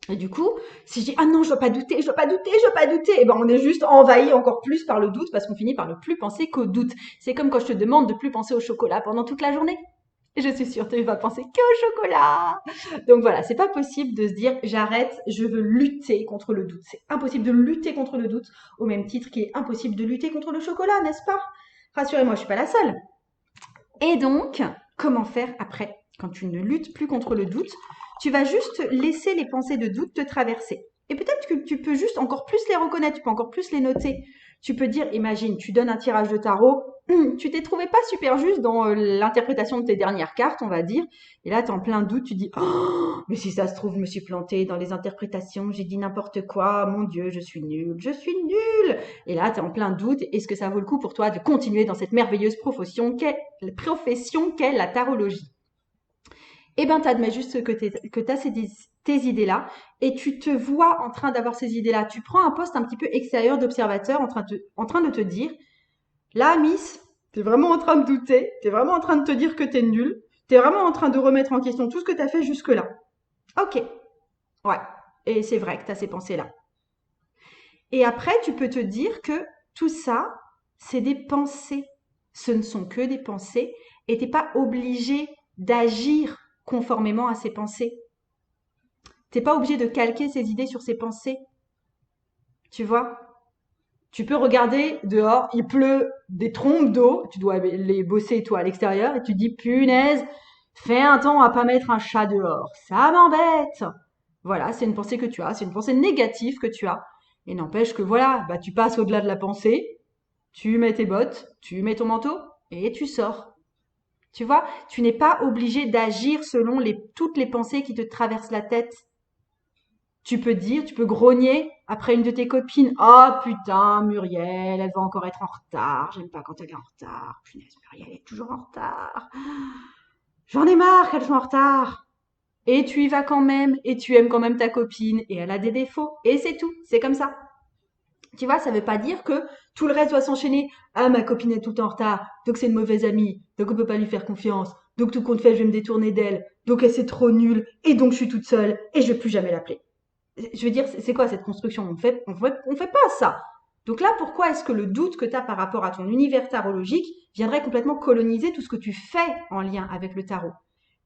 Et du coup, si je dis ah non, je dois pas douter, je dois pas douter, je dois pas douter, et ben on est juste envahi encore plus par le doute parce qu'on finit par ne plus penser qu'au doute. C'est comme quand je te demande de plus penser au chocolat pendant toute la journée. Je suis sûre que tu vas penser que au chocolat. Donc voilà, c'est pas possible de se dire j'arrête, je veux lutter contre le doute. C'est impossible de lutter contre le doute au même titre qu'il est impossible de lutter contre le chocolat, n'est-ce pas? Rassurez-moi, je suis pas la seule. Et donc, comment faire après? Quand tu ne luttes plus contre le doute, tu vas juste laisser les pensées de doute te traverser. Et peut-être que tu peux juste encore plus les reconnaître, tu peux encore plus les noter. Tu peux dire, imagine, tu donnes un tirage de tarot, tu t'es trouvé pas super juste dans l'interprétation de tes dernières cartes, on va dire. Et là, tu es en plein doute, tu dis, oh, mais si ça se trouve, je me suis plantée dans les interprétations, j'ai dit n'importe quoi, mon Dieu, je suis nulle, je suis nulle. Et là, tu es en plein doute, est-ce que ça vaut le coup pour toi de continuer dans cette merveilleuse profession qu'est la tarologie? Eh ben, t'admets juste que t'as tes idées-là et tu te vois en train d'avoir ces idées-là. Tu prends un poste un petit peu extérieur d'observateur en train de te dire, là, Miss, t'es vraiment en train de douter, t'es vraiment en train de te dire que t'es nulle, t'es vraiment en train de remettre en question tout ce que t'as fait jusque-là. Ok, ouais, et c'est vrai que t'as ces pensées-là. Et après, tu peux te dire que tout ça, c'est des pensées. Ce ne sont que des pensées et t'es pas obligé d'agir conformément à ces pensées. T'es pas obligé de calquer ces idées sur ces pensées. Tu vois? Tu peux regarder dehors, il pleut des trompes d'eau, tu dois les bosser toi à l'extérieur et tu te dis punaise, fais un temps à pas mettre un chat dehors, ça m'embête. Voilà, c'est une pensée que tu as, c'est une pensée négative que tu as. Et n'empêche que voilà, bah tu passes au-delà de la pensée, tu mets tes bottes, tu mets ton manteau et tu sors. Tu vois, tu n'es pas obligé d'agir selon toutes les pensées qui te traversent la tête. Tu peux dire, tu peux grogner après une de tes copines. Oh putain, Muriel, elle va encore être en retard. J'aime pas quand elle est en retard. Punaise, Muriel est toujours en retard. J'en ai marre qu'elle soit en retard. Et tu y vas quand même, et tu aimes quand même ta copine, et elle a des défauts. Et c'est tout, c'est comme ça. Tu vois, ça veut pas dire que tout le reste doit s'enchaîner. Ah, ma copine est tout le temps en retard, donc c'est une mauvaise amie, donc on peut pas lui faire confiance, donc tout compte fait, je vais me détourner d'elle, donc elle c'est trop nulle, et donc je suis toute seule, et je vais plus jamais l'appeler. Je veux dire, c'est quoi cette construction? On fait pas ça. Donc là, pourquoi est-ce que le doute que tu as par rapport à ton univers tarologique viendrait complètement coloniser tout ce que tu fais en lien avec le tarot?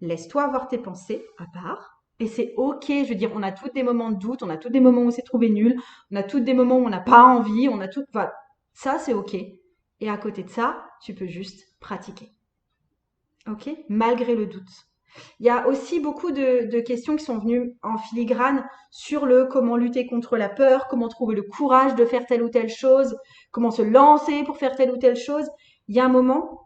Laisse-toi avoir tes pensées à part. Et c'est ok, je veux dire, on a tous des moments de doute, on a tous des moments où c'est trouvé nul, on a tous des moments où on n'a pas envie, on a tout, enfin, ça c'est ok. Et à côté de ça, tu peux juste pratiquer. Ok? Malgré le doute. Il y a aussi beaucoup de questions qui sont venues en filigrane sur le comment lutter contre la peur, comment trouver le courage de faire telle ou telle chose, comment se lancer pour faire telle ou telle chose. Il y a un moment,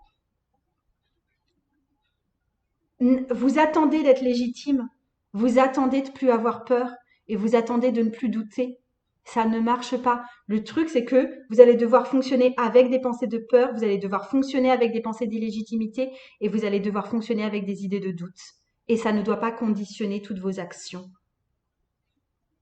vous attendez d'être légitime, vous attendez de plus avoir peur et vous attendez de ne plus douter. Ça ne marche pas. Le truc, c'est que vous allez devoir fonctionner avec des pensées de peur, vous allez devoir fonctionner avec des pensées d'illégitimité et vous allez devoir fonctionner avec des idées de doute. Et ça ne doit pas conditionner toutes vos actions.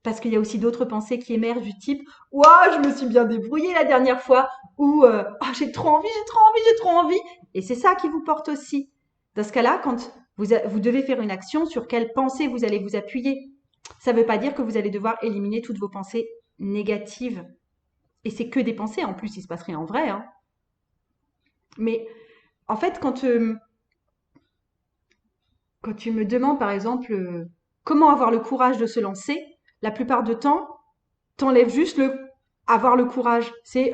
Parce qu'il y a aussi d'autres pensées qui émergent du type ouah, je me suis bien débrouillée la dernière fois ou oh, j'ai trop envie, j'ai trop envie, j'ai trop envie. Et c'est ça qui vous porte aussi. Dans ce cas-là, quand vous devez faire une action, sur quelle pensée vous allez vous appuyer. Ça ne veut pas dire que vous allez devoir éliminer toutes vos pensées négatives. Et c'est que des pensées, en plus, il se passe rien en vrai. Hein. Mais en fait, quand tu me demandes, par exemple, comment avoir le courage de se lancer, la plupart du temps, t'enlèves juste le avoir le courage. C'est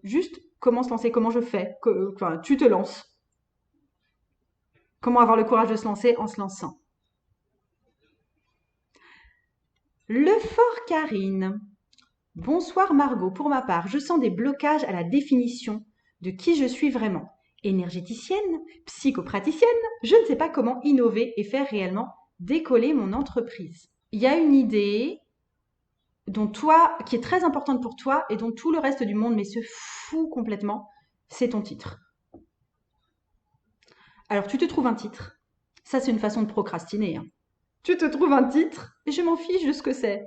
juste comment se lancer, comment je fais. Enfin, tu te lances. Comment avoir le courage de se lancer en se lançant. Le fort Karine. Bonsoir Margot, pour ma part, je sens des blocages à la définition de qui je suis vraiment. Énergéticienne, psychopraticienne, je ne sais pas comment innover et faire réellement décoller mon entreprise. Il y a une idée qui est très importante pour toi et dont tout le reste du monde mais se fout complètement, c'est ton titre. Alors tu te trouves un titre. Ça c'est une façon de procrastiner. Hein. Tu te trouves un titre et je m'en fiche de ce que c'est.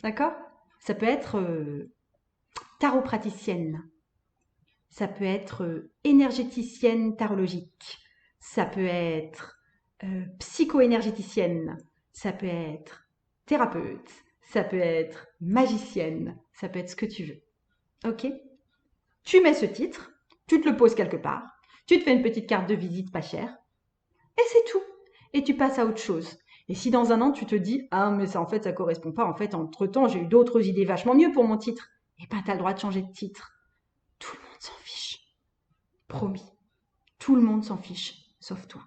D'accord? Ça peut être tarot praticienne. Ça peut être énergéticienne tarologique. Ça peut être psycho-énergéticienne. Ça peut être thérapeute. Ça peut être magicienne. Ça peut être ce que tu veux. Ok? Tu mets ce titre, tu te le poses quelque part, tu te fais une petite carte de visite pas chère, et c'est tout. Et tu passes à autre chose. Et si dans un an tu te dis ah mais ça en fait ça correspond pas, en fait entre temps j'ai eu d'autres idées vachement mieux pour mon titre, et ben t'as le droit de changer de titre. Tout le monde s'en fiche. Promis. Tout le monde s'en fiche, sauf toi.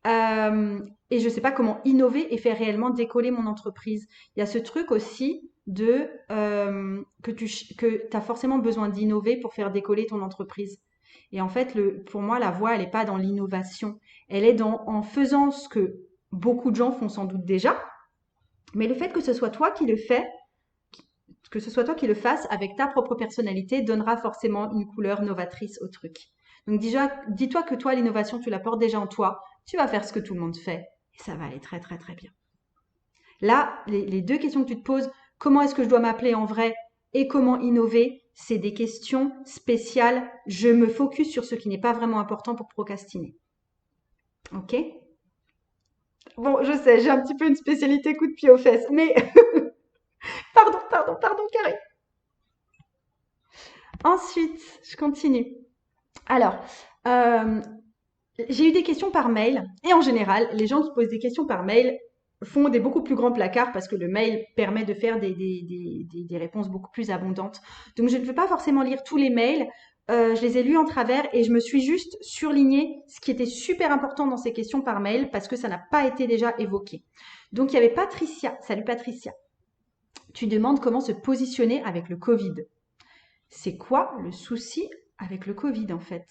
Et je ne sais pas comment innover et faire réellement décoller mon entreprise. Il y a ce truc aussi de que tu as forcément besoin d'innover pour faire décoller ton entreprise. Et en fait, pour moi, la voie, elle n'est pas dans l'innovation. Elle est en faisant ce que beaucoup de gens font sans doute déjà. Mais le fait que ce soit toi qui le fais, que ce soit toi qui le fasses avec ta propre personnalité, donnera forcément une couleur novatrice au truc. Donc déjà, dis-toi que toi, l'innovation, tu la portes déjà en toi. Tu vas faire ce que tout le monde fait et ça va aller très très très bien. Là, les deux questions que tu te poses, comment est-ce que je dois m'appeler en vrai et comment innover, c'est des questions spéciales. Je me focus sur ce qui n'est pas vraiment important pour procrastiner. Ok? Bon, je sais, j'ai un petit peu une spécialité coup de pied aux fesses, mais pardon, Carré. Ensuite, je continue. Alors, euh, j'ai eu des questions par mail et en général, les gens qui posent des questions par mail font des beaucoup plus grands placards parce que le mail permet de faire des réponses beaucoup plus abondantes. Donc, je ne veux pas forcément lire tous les mails. Je les ai lus en travers et je me suis juste surligné ce qui était super important dans ces questions par mail parce que ça n'a pas été déjà évoqué. Donc, il y avait Patricia. Salut Patricia. Tu demandes comment se positionner avec le Covid. C'est quoi le souci avec le Covid en fait?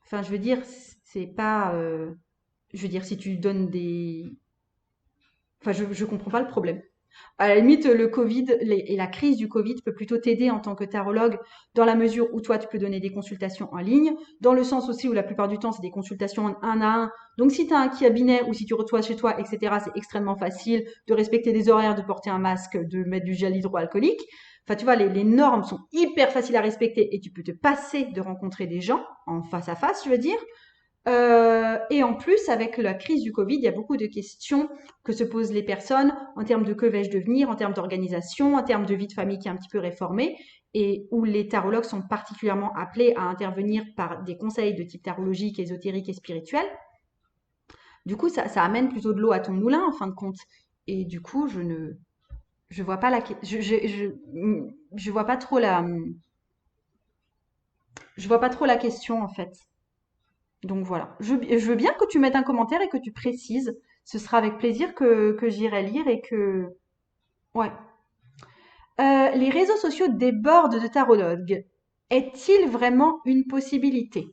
Enfin, je veux dire, c'est pas. Je veux dire, si tu donnes des. Enfin, je comprends pas le problème. À la limite, le Covid et la crise du Covid peut plutôt t'aider en tant que tarologue dans la mesure où toi, tu peux donner des consultations en ligne, dans le sens aussi où la plupart du temps, c'est des consultations un à un. Donc, si tu as un cabinet ou si tu reçois chez toi, etc., c'est extrêmement facile de respecter des horaires, de porter un masque, de mettre du gel hydroalcoolique. Enfin, tu vois, les normes sont hyper faciles à respecter et tu peux te passer de rencontrer des gens en face à face, je veux dire. Et en plus, avec la crise du Covid, il y a beaucoup de questions que se posent les personnes en termes de que vais-je devenir, en termes d'organisation, en termes de vie de famille qui est un petit peu réformée, et où les tarologues sont particulièrement appelés à intervenir par des conseils de type tarologique, ésotérique et spirituel. Du coup, ça amène plutôt de l'eau à ton moulin, en fin de compte. Et du coup, je vois pas je vois pas trop je vois pas trop la question, en fait. Donc voilà. Je veux bien que tu mettes un commentaire et que tu précises. Ce sera avec plaisir que j'irai lire et que... Ouais. Les réseaux sociaux débordent de tarologues. Est-il vraiment une possibilité?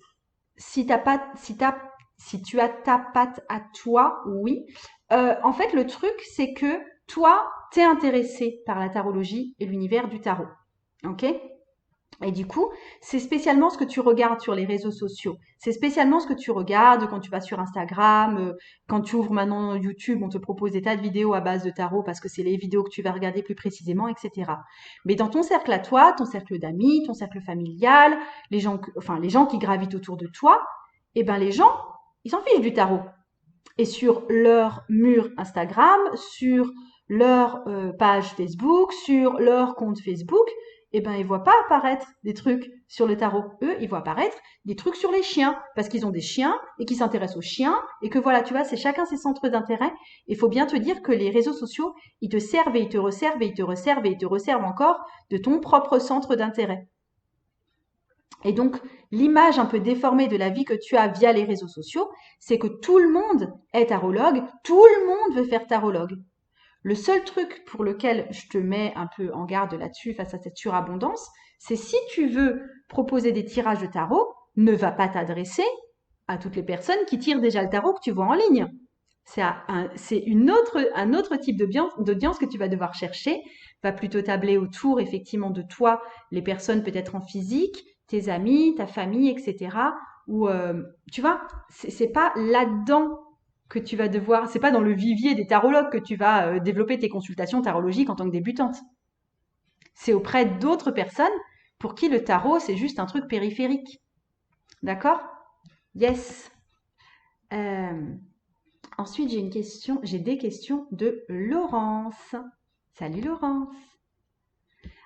Si t'as pas, si tu as ta patte à toi, oui. En fait, le truc, c'est que toi, t'es intéressé par la tarologie et l'univers du tarot. Ok? Et du coup, c'est spécialement ce que tu regardes sur les réseaux sociaux. C'est spécialement ce que tu regardes quand tu vas sur Instagram, quand tu ouvres maintenant YouTube, on te propose des tas de vidéos à base de tarot parce que c'est les vidéos que tu vas regarder plus précisément, etc. Mais dans ton cercle à toi, ton cercle d'amis, ton cercle familial, les gens qui gravitent autour de toi, eh ben les gens, ils s'en fichent du tarot. Et sur leur mur Instagram, sur leur page Facebook, sur leur compte Facebook, eh ben ils voient pas apparaître des trucs sur le tarot. Eux, ils voient apparaître des trucs sur les chiens parce qu'ils ont des chiens et qu'ils s'intéressent aux chiens et que voilà, tu vois, c'est chacun ses centres d'intérêt. Il faut bien te dire que les réseaux sociaux, ils te servent et ils te resservent et ils te resservent et ils te resservent encore de ton propre centre d'intérêt. Et donc, l'image un peu déformée de la vie que tu as via les réseaux sociaux, c'est que tout le monde est tarologue, tout le monde veut faire tarologue. Le seul truc pour lequel je te mets un peu en garde là-dessus face à cette surabondance, c'est si tu veux proposer des tirages de tarot, ne va pas t'adresser à toutes les personnes qui tirent déjà le tarot que tu vois en ligne. C'est un autre type d'audience que tu vas devoir chercher. Va plutôt tabler autour, effectivement, de toi, les personnes peut-être en physique, tes amis, ta famille, etc. Ou, tu vois, c'est pas là-dedans que tu vas devoir, c'est pas dans le vivier des tarologues que tu vas développer tes consultations tarologiques en tant que débutante. C'est auprès d'autres personnes pour qui le tarot, c'est juste un truc périphérique. D'accord? Yes. Euh, Ensuite, j'ai des questions de Laurence. Salut Laurence.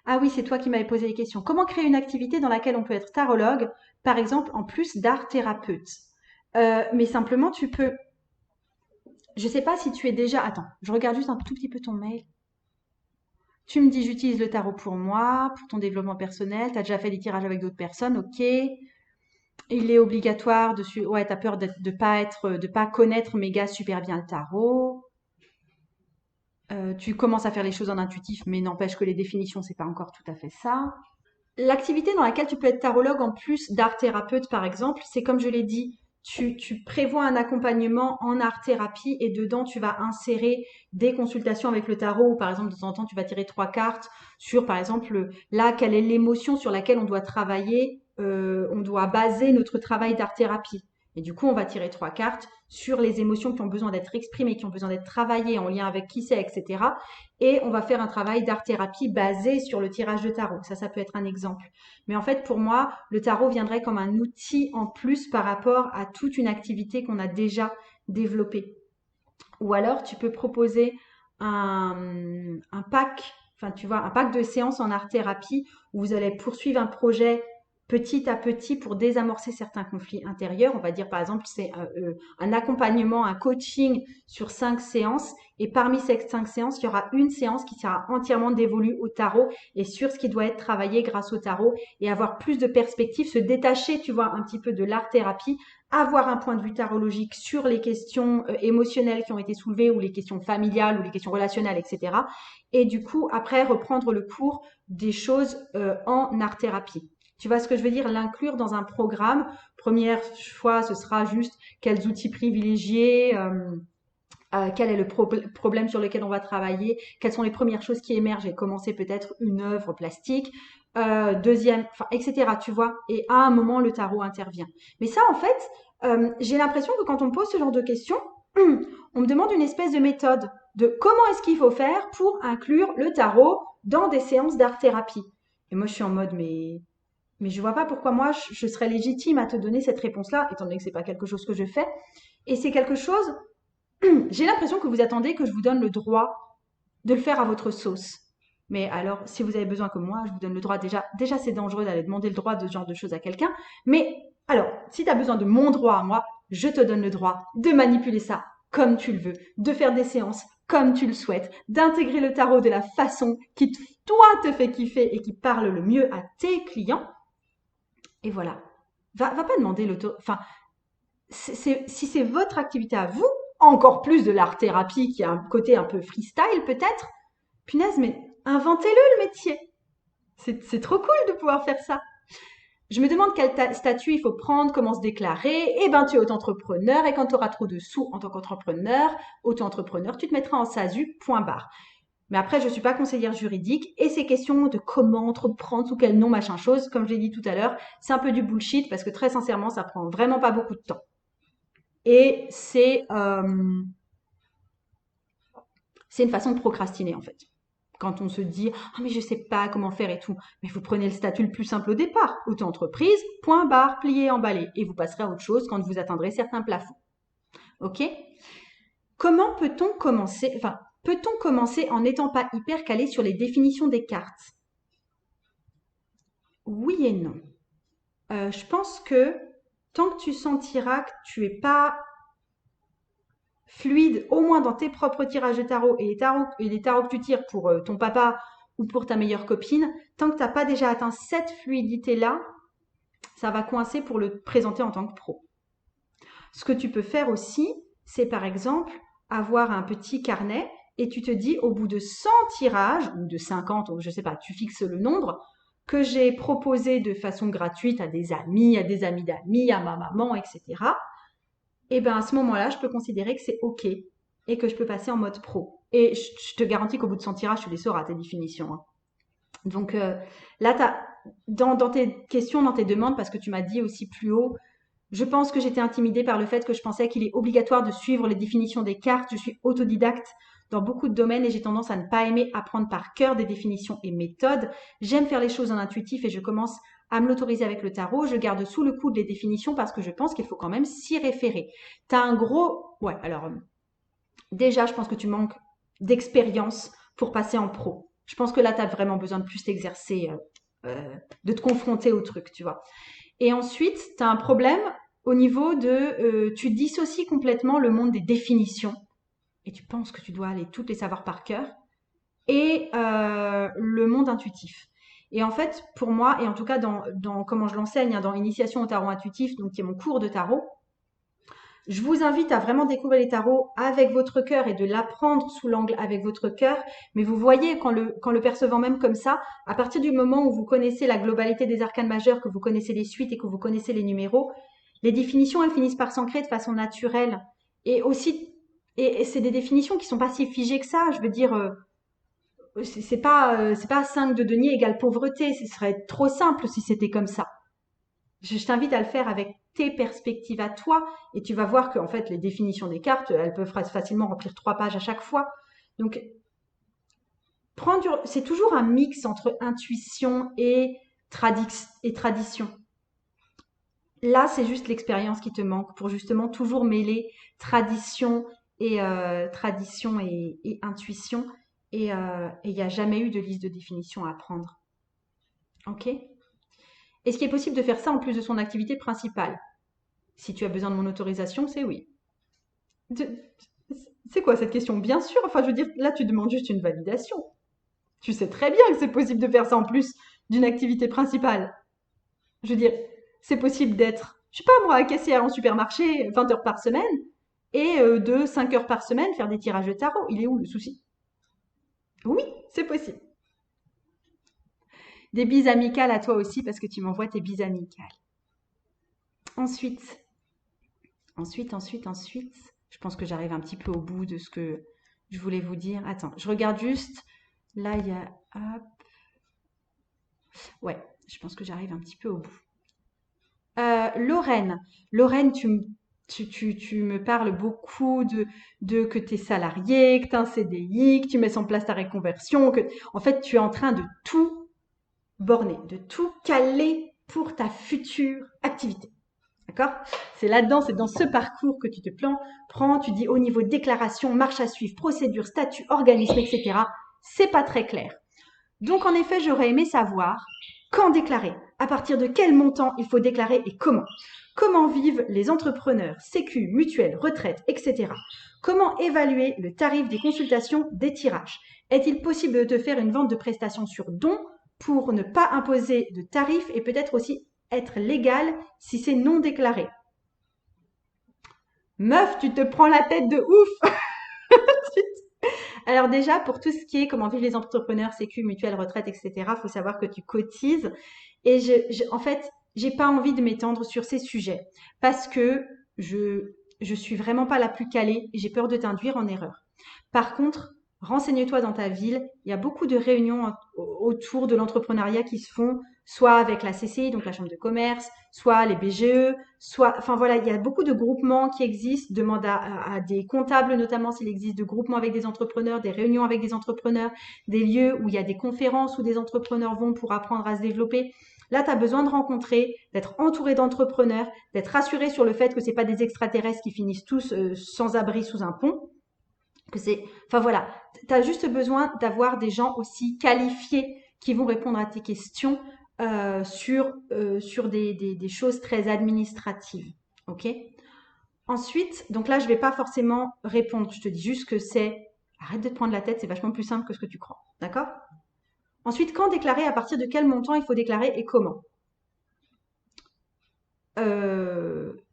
Ah oui, c'est toi qui m'avais posé les questions. Comment créer une activité dans laquelle on peut être tarologue, par exemple, en plus d'art thérapeute? Mais simplement, tu peux. Je sais pas si tu es déjà. Attends, je regarde juste un tout petit peu ton mail. Tu me dis, j'utilise le tarot pour moi, pour ton développement personnel. Tu as déjà fait des tirages avec d'autres personnes, ok. Il est obligatoire de suivre. Ouais, t'as peur de pas connaître méga super bien le tarot. Tu commences à faire les choses en intuitif, mais n'empêche que les définitions, c'est pas encore tout à fait ça. L'activité dans laquelle tu peux être tarologue en plus d'art thérapeute, par exemple, c'est comme je l'ai dit, tu prévois un accompagnement en art thérapie et dedans, tu vas insérer des consultations avec le tarot ou par exemple, de temps en temps, tu vas tirer 3 cartes sur, par exemple, là, quelle est l'émotion sur laquelle on doit travailler, on doit baser notre travail d'art thérapie. Et du coup, on va tirer 3 cartes sur les émotions qui ont besoin d'être exprimées, qui ont besoin d'être travaillées en lien avec qui c'est, etc. Et on va faire un travail d'art-thérapie basé sur le tirage de tarot. Ça peut être un exemple. Mais en fait, pour moi, le tarot viendrait comme un outil en plus par rapport à toute une activité qu'on a déjà développée. Ou alors, tu peux proposer un pack, enfin, tu vois, un pack de séances en art-thérapie où vous allez poursuivre un projet petit à petit pour désamorcer certains conflits intérieurs. On va dire par exemple, c'est un accompagnement, un coaching sur 5 séances. Et parmi ces 5 séances, il y aura une séance qui sera entièrement dévolue au tarot et sur ce qui doit être travaillé grâce au tarot et avoir plus de perspectives, se détacher, tu vois, un petit peu de l'art-thérapie, avoir un point de vue tarologique sur les questions émotionnelles qui ont été soulevées ou les questions familiales ou les questions relationnelles, etc. Et du coup, après, reprendre le cours des choses en art-thérapie. Tu vois ce que je veux dire? L'inclure dans un programme. Première fois, ce sera juste quels outils privilégier, quel est le problème sur lequel on va travailler, quelles sont les premières choses qui émergent et commencer peut-être une œuvre plastique. Deuxième, enfin, etc. Tu vois? Et à un moment, le tarot intervient. Mais ça, en fait, j'ai l'impression que quand on me pose ce genre de questions, on me demande une espèce de méthode de comment est-ce qu'il faut faire pour inclure le tarot dans des séances d'art-thérapie. Et moi, je suis en mode, mais je vois pas pourquoi moi je serais légitime à te donner cette réponse-là, étant donné que c'est pas quelque chose que je fais. Et c'est quelque chose, j'ai l'impression que vous attendez que je vous donne le droit de le faire à votre sauce. Mais alors, si vous avez besoin comme moi, je vous donne le droit déjà c'est dangereux d'aller demander le droit de ce genre de choses à quelqu'un. Mais alors, si tu as besoin de mon droit à moi, je te donne le droit de manipuler ça comme tu le veux, de faire des séances comme tu le souhaites, d'intégrer le tarot de la façon qui, toi, te fait kiffer et qui parle le mieux à tes clients. Et voilà. Va pas demander l'auto. Enfin, si c'est votre activité à vous, encore plus de l'art-thérapie qui a un côté un peu freestyle peut-être, punaise, mais inventez-le le métier. C'est trop cool de pouvoir faire ça. Je me demande quel statut il faut prendre, comment se déclarer. Eh ben, tu es auto-entrepreneur et quand tu auras trop de sous en tant qu'entrepreneur, auto-entrepreneur, tu te mettras en SASU, point barre. Mais après, je ne suis pas conseillère juridique et ces questions de comment entreprendre, sous quel nom, machin chose, comme je l'ai dit tout à l'heure, c'est un peu du bullshit parce que très sincèrement, ça prend vraiment pas beaucoup de temps. Et c'est une façon de procrastiner en fait. Quand on se dit ah mais je sais pas comment faire et tout, mais vous prenez le statut le plus simple au départ, auto-entreprise, point barre, plié, emballé, et vous passerez à autre chose quand vous atteindrez certains plafonds. Ok? Comment peut-on commencer, enfin, peut-on commencer en n'étant pas hyper calé sur les définitions des cartes? Oui et non. Je pense que tant que tu sentiras que tu es pas fluide, au moins dans tes propres tirages de tarot et les tarots que tu tires pour ton papa ou pour ta meilleure copine, tant que tu n'as pas déjà atteint cette fluidité-là, ça va coincer pour le présenter en tant que pro. Ce que tu peux faire aussi, c'est par exemple avoir un petit carnet et tu te dis au bout de 100 tirages, ou de 50, ou je sais pas, tu fixes le nombre, que j'ai proposé de façon gratuite à des amis d'amis, à ma maman, etc. Et ben à ce moment-là, je peux considérer que c'est OK et que je peux passer en mode pro. Et je te garantis qu'au bout de 100 tirages, tu les sauras, tes définitions. Hein. Donc là, dans tes questions, dans tes demandes, parce que tu m'as dit aussi plus haut, je pense que j'étais intimidée par le fait que je pensais qu'il est obligatoire de suivre les définitions des cartes. Je suis autodidacte dans beaucoup de domaines et j'ai tendance à ne pas aimer apprendre par cœur des définitions et méthodes. J'aime faire les choses en intuitif et je commence à me l'autoriser avec le tarot. Je garde sous le coude les définitions parce que je pense qu'il faut quand même s'y référer. T'as un gros... Ouais, alors déjà, je pense que tu manques d'expérience pour passer en pro. Je pense que là, tu as vraiment besoin de plus t'exercer, de te confronter au truc, tu vois. Et ensuite, tu as un problème au niveau de... tu dissocies complètement le monde des définitions et tu penses que tu dois aller toutes les savoir par cœur et le monde intuitif. Et en fait, pour moi, et en tout cas dans comment je l'enseigne, hein, dans Initiation au tarot intuitif, donc qui est mon cours de tarot, je vous invite à vraiment découvrir les tarots avec votre cœur et de l'apprendre sous l'angle avec votre cœur. Mais vous voyez, quand le percevant même comme ça, à partir du moment où vous connaissez la globalité des arcanes majeurs, que vous connaissez les suites et que vous connaissez les numéros, les définitions, elles finissent par s'ancrer de façon naturelle. Et aussi, et c'est des définitions qui sont pas si figées que ça. Je veux dire, c'est pas 5 de denier égale pauvreté. Ce serait trop simple si c'était comme ça. Je t'invite à le faire avec tes perspectives à toi et tu vas voir que en fait les définitions des cartes, elles peuvent facilement remplir 3 pages à chaque fois. Donc c'est toujours un mix entre intuition et tradition. Là, c'est juste l'expérience qui te manque pour justement toujours mêler tradition et intuition. Et il n'y a jamais eu de liste de définition à prendre. Ok? Est-ce qu'il est possible de faire ça en plus de son activité principale? Si tu as besoin de mon autorisation, c'est oui. C'est quoi cette question? Bien sûr, enfin je veux dire, là tu demandes juste une validation. Tu sais très bien que c'est possible de faire ça en plus d'une activité principale. Je veux dire, c'est possible d'être, je sais pas moi, caissière en supermarché 20 heures par semaine et de 5 heures par semaine faire des tirages de tarot. Il est où le souci? Oui, c'est possible. Des bises amicales à toi aussi parce que tu m'envoies tes bises amicales. Ensuite, ensuite, je pense que j'arrive un petit peu au bout de ce que je voulais vous dire. Attends, je regarde juste. Là, il y a... Hop. Ouais, je pense que j'arrive un petit peu au bout. Lorraine. Lorraine, tu me parles beaucoup de que tu es salarié, que tu as un CDI, que tu mets en place ta reconversion, que en fait tu es en train de tout borner, de tout caler pour ta future activité. D'accord? C'est là-dedans, c'est dans ce parcours que tu te prends, tu dis au niveau déclaration, marche à suivre, procédure, statut, organisme, etc. C'est pas très clair. Donc en effet, j'aurais aimé savoir quand déclarer, à partir de quel montant il faut déclarer et comment. Comment vivent les entrepreneurs, sécu, mutuelle, retraite, etc. Comment évaluer le tarif des consultations, des tirages. Est-il possible de te faire une vente de prestations sur don pour ne pas imposer de tarifs et peut-être aussi être légal si c'est non déclaré. Meuf, tu te prends la tête de ouf. Alors déjà, pour tout ce qui est comment vivent les entrepreneurs, sécu, mutuelle, retraite, etc., faut savoir que tu cotises. Et en fait, j'ai pas envie de m'étendre sur ces sujets parce que je suis vraiment pas la plus calée et j'ai peur de t'induire en erreur. Par contre, renseigne-toi dans ta ville. Il y a beaucoup de réunions autour de l'entrepreneuriat qui se font, soit avec la CCI, donc la Chambre de commerce, soit les BGE, soit, enfin voilà, il y a beaucoup de groupements qui existent. Demande à des comptables notamment s'il existe de groupements avec des entrepreneurs, des réunions avec des entrepreneurs, des lieux où il y a des conférences où des entrepreneurs vont pour apprendre à se développer. Là, tu as besoin de rencontrer, d'être entouré d'entrepreneurs, d'être rassuré sur le fait que c'est pas des extraterrestres qui finissent tous sans abri sous un pont. Enfin voilà, tu as juste besoin d'avoir des gens aussi qualifiés qui vont répondre à tes questions sur des choses très administratives. Ok. Ensuite, donc là, je vais pas forcément répondre. Je te dis juste que arrête de te prendre la tête, c'est vachement plus simple que ce que tu crois. D'accord? Ensuite, quand déclarer, à partir de quel montant il faut déclarer et comment?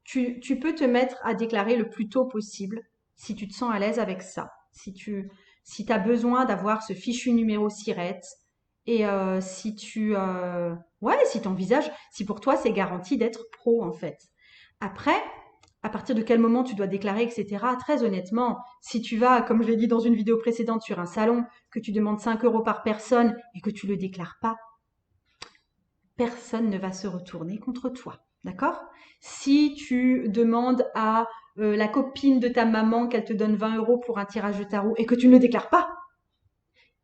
Tu peux te mettre à déclarer le plus tôt possible si tu te sens à l'aise avec ça. Si as besoin d'avoir ce fichu numéro SIRET et ouais, si t'envisages, si pour toi c'est garanti d'être pro en fait. Après, à partir de quel moment tu dois déclarer, etc. Très honnêtement, si tu vas, comme je l'ai dit dans une vidéo précédente, sur un salon, que tu demandes 5 euros par personne et que tu le déclares pas, personne ne va se retourner contre toi. D'accord? Si tu demandes à la copine de ta maman qu'elle te donne 20 euros pour un tirage de tarot et que tu ne le déclares pas,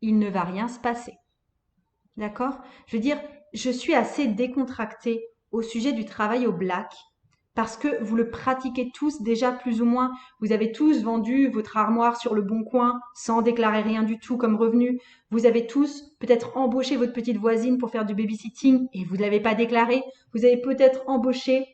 il ne va rien se passer. D'accord? Je veux dire, je suis assez décontractée au sujet du travail au black parce que vous le pratiquez tous déjà plus ou moins. Vous avez tous vendu votre armoire sur le bon coin sans déclarer rien du tout comme revenu. Vous avez tous peut-être embauché votre petite voisine pour faire du babysitting et vous ne l'avez pas déclaré. Vous avez peut-être embauché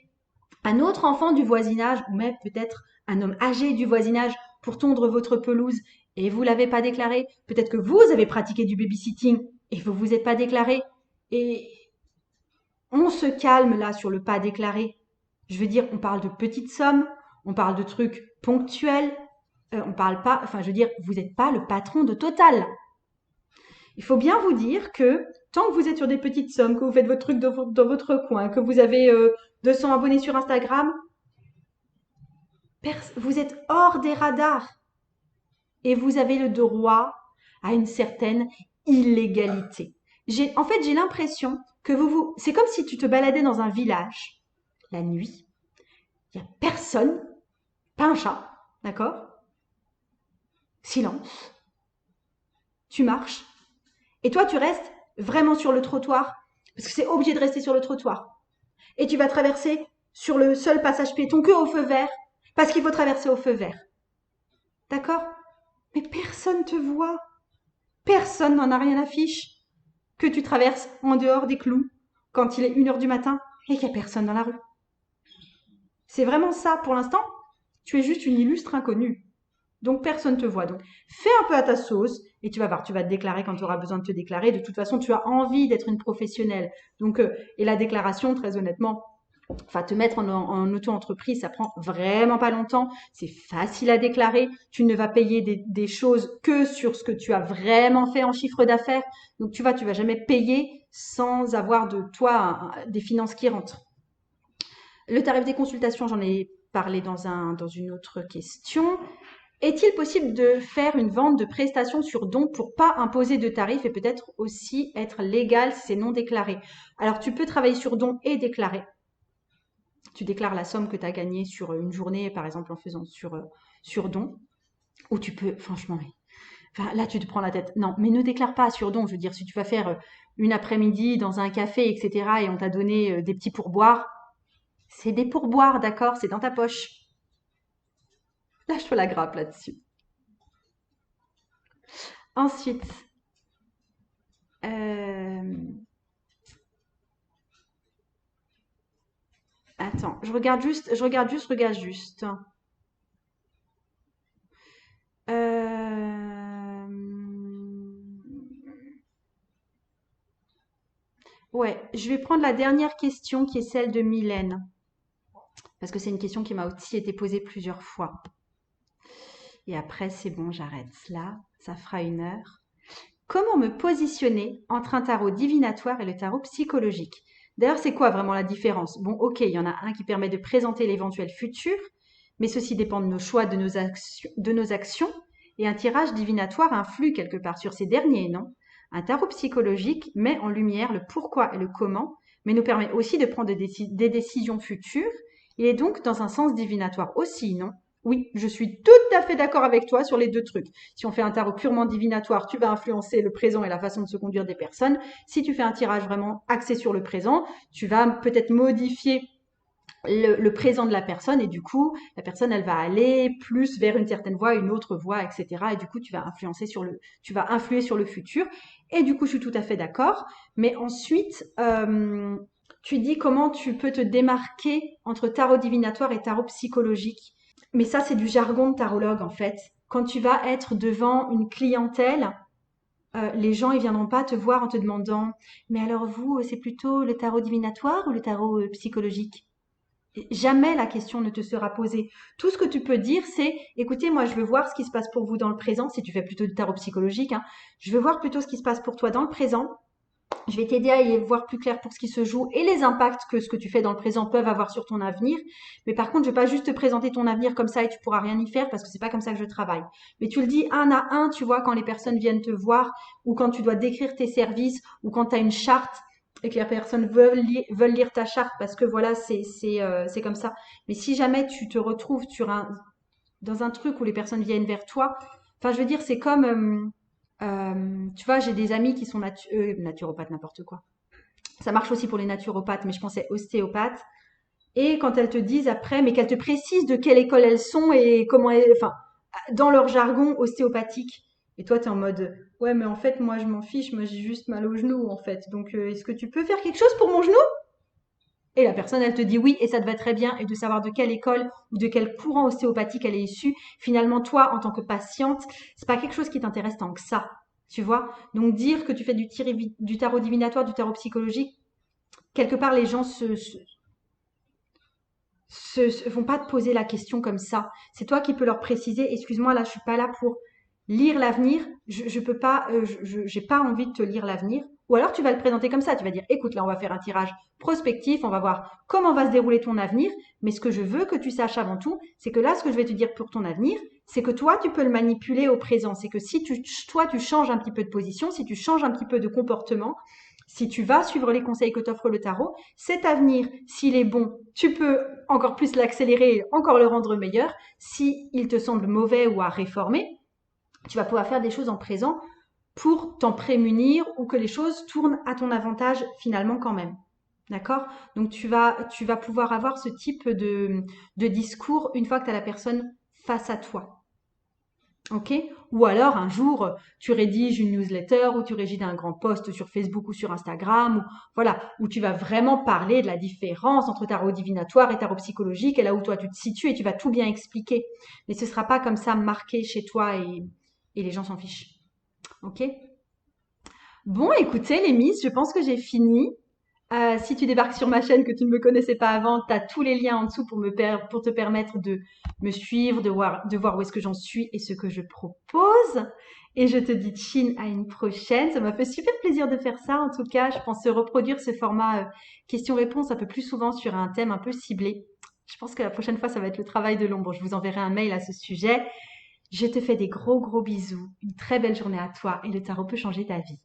un autre enfant du voisinage ou même peut-être un homme âgé du voisinage pour tondre votre pelouse et vous l'avez pas déclaré. Peut-être que vous avez pratiqué du babysitting et vous vous êtes pas déclaré. Et on se calme là sur le pas déclaré. Je veux dire, on parle de petites sommes, on parle de trucs ponctuels, on parle pas, enfin je veux dire, vous n'êtes pas le patron de Total. Il faut bien vous dire que tant que vous êtes sur des petites sommes, que vous faites votre truc dans votre coin, que vous avez 200 abonnés sur Instagram, vous êtes hors des radars et vous avez le droit à une certaine illégalité. En fait, j'ai l'impression que c'est comme si tu te baladais dans un village la nuit, il n'y a personne, pas un chat, d'accord? Silence. Tu marches et toi, tu restes vraiment sur le trottoir parce que c'est obligé de rester sur le trottoir. Et tu vas traverser sur le seul passage piéton que au feu vert parce qu'il faut traverser au feu vert. D'accord? Mais personne te voit. Personne n'en a rien à fiche que tu traverses en dehors des clous quand il est 1 heure du matin et qu'il n'y a personne dans la rue. C'est vraiment ça. Pour l'instant, tu es juste une illustre inconnue. Donc personne ne te voit. Donc fais un peu à ta sauce et tu vas voir, tu vas te déclarer quand tu auras besoin de te déclarer. De toute façon, tu as envie d'être une professionnelle. Donc et la déclaration, très honnêtement, enfin te mettre en auto-entreprise, ça prend vraiment pas longtemps. C'est facile à déclarer. Tu ne vas payer des choses que sur ce que tu as vraiment fait en chiffre d'affaires. Donc tu vas jamais payer sans avoir de toi des finances qui rentrent. Le tarif des consultations, j'en ai parlé dans une autre question. Est-il possible de faire une vente de prestations sur don pour pas imposer de tarifs et peut-être aussi être légal si c'est non déclaré? Alors, tu peux travailler sur don et déclarer. Tu déclares la somme que tu as gagnée sur une journée, par exemple, en faisant sur don. Ou tu peux, franchement, enfin, là, tu te prends la tête. Non, mais ne déclare pas sur don. Je veux dire, si tu vas faire une après-midi dans un café, etc., et on t'a donné des petits pourboires, c'est des pourboires, d'accord? C'est dans ta poche. Lâche-toi la grappe là-dessus. Ensuite, euh, attends, je regarde juste. Euh, Ouais, je vais prendre la dernière question qui est celle de Mylène. Parce que c'est une question qui m'a aussi été posée plusieurs fois. Et après, c'est bon, j'arrête là. Ça fera 1 heure. Comment me positionner entre un tarot divinatoire et le tarot psychologique? D'ailleurs, c'est quoi vraiment la différence? Bon, ok, il y en a un qui permet de présenter l'éventuel futur, mais ceci dépend de nos choix, de nos actions, et un tirage divinatoire influe quelque part sur ces derniers, non? Un tarot psychologique met en lumière le pourquoi et le comment, mais nous permet aussi de prendre des décisions futures. Il est donc dans un sens divinatoire aussi, non? Oui, je suis tout à fait d'accord avec toi sur les deux trucs. Si on fait un tarot purement divinatoire, tu vas influencer le présent et la façon de se conduire des personnes. Si tu fais un tirage vraiment axé sur le présent, tu vas peut-être modifier le présent de la personne et du coup, la personne, elle va aller plus vers une certaine voie, une autre voie, etc. Et du coup, tu vas influer sur le futur. Et du coup, je suis tout à fait d'accord. Mais ensuite, tu dis comment tu peux te démarquer entre tarot divinatoire et tarot psychologique. Mais ça, c'est du jargon de tarologue, en fait. Quand tu vas être devant une clientèle, les gens, ils viendront pas te voir en te demandant, mais alors vous, c'est plutôt le tarot divinatoire ou le tarot psychologique? Jamais la question ne te sera posée. Tout ce que tu peux dire, c'est, écoutez, moi, je veux voir ce qui se passe pour vous dans le présent, si tu fais plutôt du tarot psychologique, hein. Je veux voir plutôt ce qui se passe pour toi dans le présent. Je vais t'aider à y voir plus clair pour ce qui se joue et les impacts que ce que tu fais dans le présent peuvent avoir sur ton avenir. Mais par contre, je vais pas juste te présenter ton avenir comme ça et tu pourras rien y faire parce que c'est pas comme ça que je travaille. Mais tu le dis un à un, tu vois, quand les personnes viennent te voir ou quand tu dois décrire tes services ou quand tu as une charte et que les personnes veulent lire ta charte parce que voilà, c'est comme ça. Mais si jamais tu te retrouves dans un truc où les personnes viennent vers toi, enfin, je veux dire, c'est comme, tu vois, j'ai des amis qui sont naturopathes, n'importe quoi. Ça marche aussi pour les naturopathes, mais je pensais ostéopathes. Et quand elles te disent après, mais qu'elles te précisent de quelle école elles sont et comment elles, enfin, dans leur jargon ostéopathique. Et toi, tu es en mode, ouais, mais en fait, moi, je m'en fiche, moi, j'ai juste mal au genou, en fait. Donc, est-ce que tu peux faire quelque chose pour mon genou? Et la personne, elle te dit oui, et ça te va très bien, et de savoir de quelle école ou de quel courant ostéopathique elle est issue. Finalement, toi, en tant que patiente, c'est pas quelque chose qui t'intéresse tant que ça. Tu vois? Donc, dire que tu fais du tarot divinatoire, du tarot psychologique, quelque part, les gens vont pas te poser la question comme ça. C'est toi qui peux leur préciser, excuse-moi, là, je suis pas là pour lire l'avenir. Je peux pas, j'ai pas envie de te lire l'avenir. Ou alors tu vas le présenter comme ça. Tu vas dire, écoute, là, on va faire un tirage prospectif. On va voir comment va se dérouler ton avenir. Mais ce que je veux que tu saches avant tout, c'est que là, ce que je vais te dire pour ton avenir, c'est que toi, tu peux le manipuler au présent. C'est que si toi, tu changes un petit peu de position, si tu changes un petit peu de comportement, si tu vas suivre les conseils que t'offre le tarot, cet avenir, s'il est bon, tu peux encore plus l'accélérer et encore le rendre meilleur. Si il te semble mauvais ou à réformer, tu vas pouvoir faire des choses en présent pour t'en prémunir ou que les choses tournent à ton avantage finalement quand même. D'accord? Donc tu vas pouvoir avoir ce type de discours une fois que tu as la personne face à toi. Ok? Ou alors un jour, tu rédiges une newsletter ou tu rédiges un grand post sur Facebook ou sur Instagram, ou voilà, où tu vas vraiment parler de la différence entre tarot divinatoire et tarot psychologique, et là où toi tu te situes et tu vas tout bien expliquer. Mais ce sera pas comme ça marqué chez toi et les gens s'en fichent. Ok? Bon, écoutez, les miss, je pense que j'ai fini. Si tu débarques sur ma chaîne que tu ne me connaissais pas avant, tu as tous les liens en dessous pour te permettre de me suivre, de voir où est-ce que j'en suis et ce que je propose. Et je te dis chin à une prochaine. Ça m'a fait super plaisir de faire ça. En tout cas, je pense reproduire ce format question-réponse un peu plus souvent sur un thème un peu ciblé. Je pense que la prochaine fois, ça va être le travail de l'ombre. Je vous enverrai un mail à ce sujet. Je te fais des gros bisous. Une très belle journée à toi et le tarot peut changer ta vie.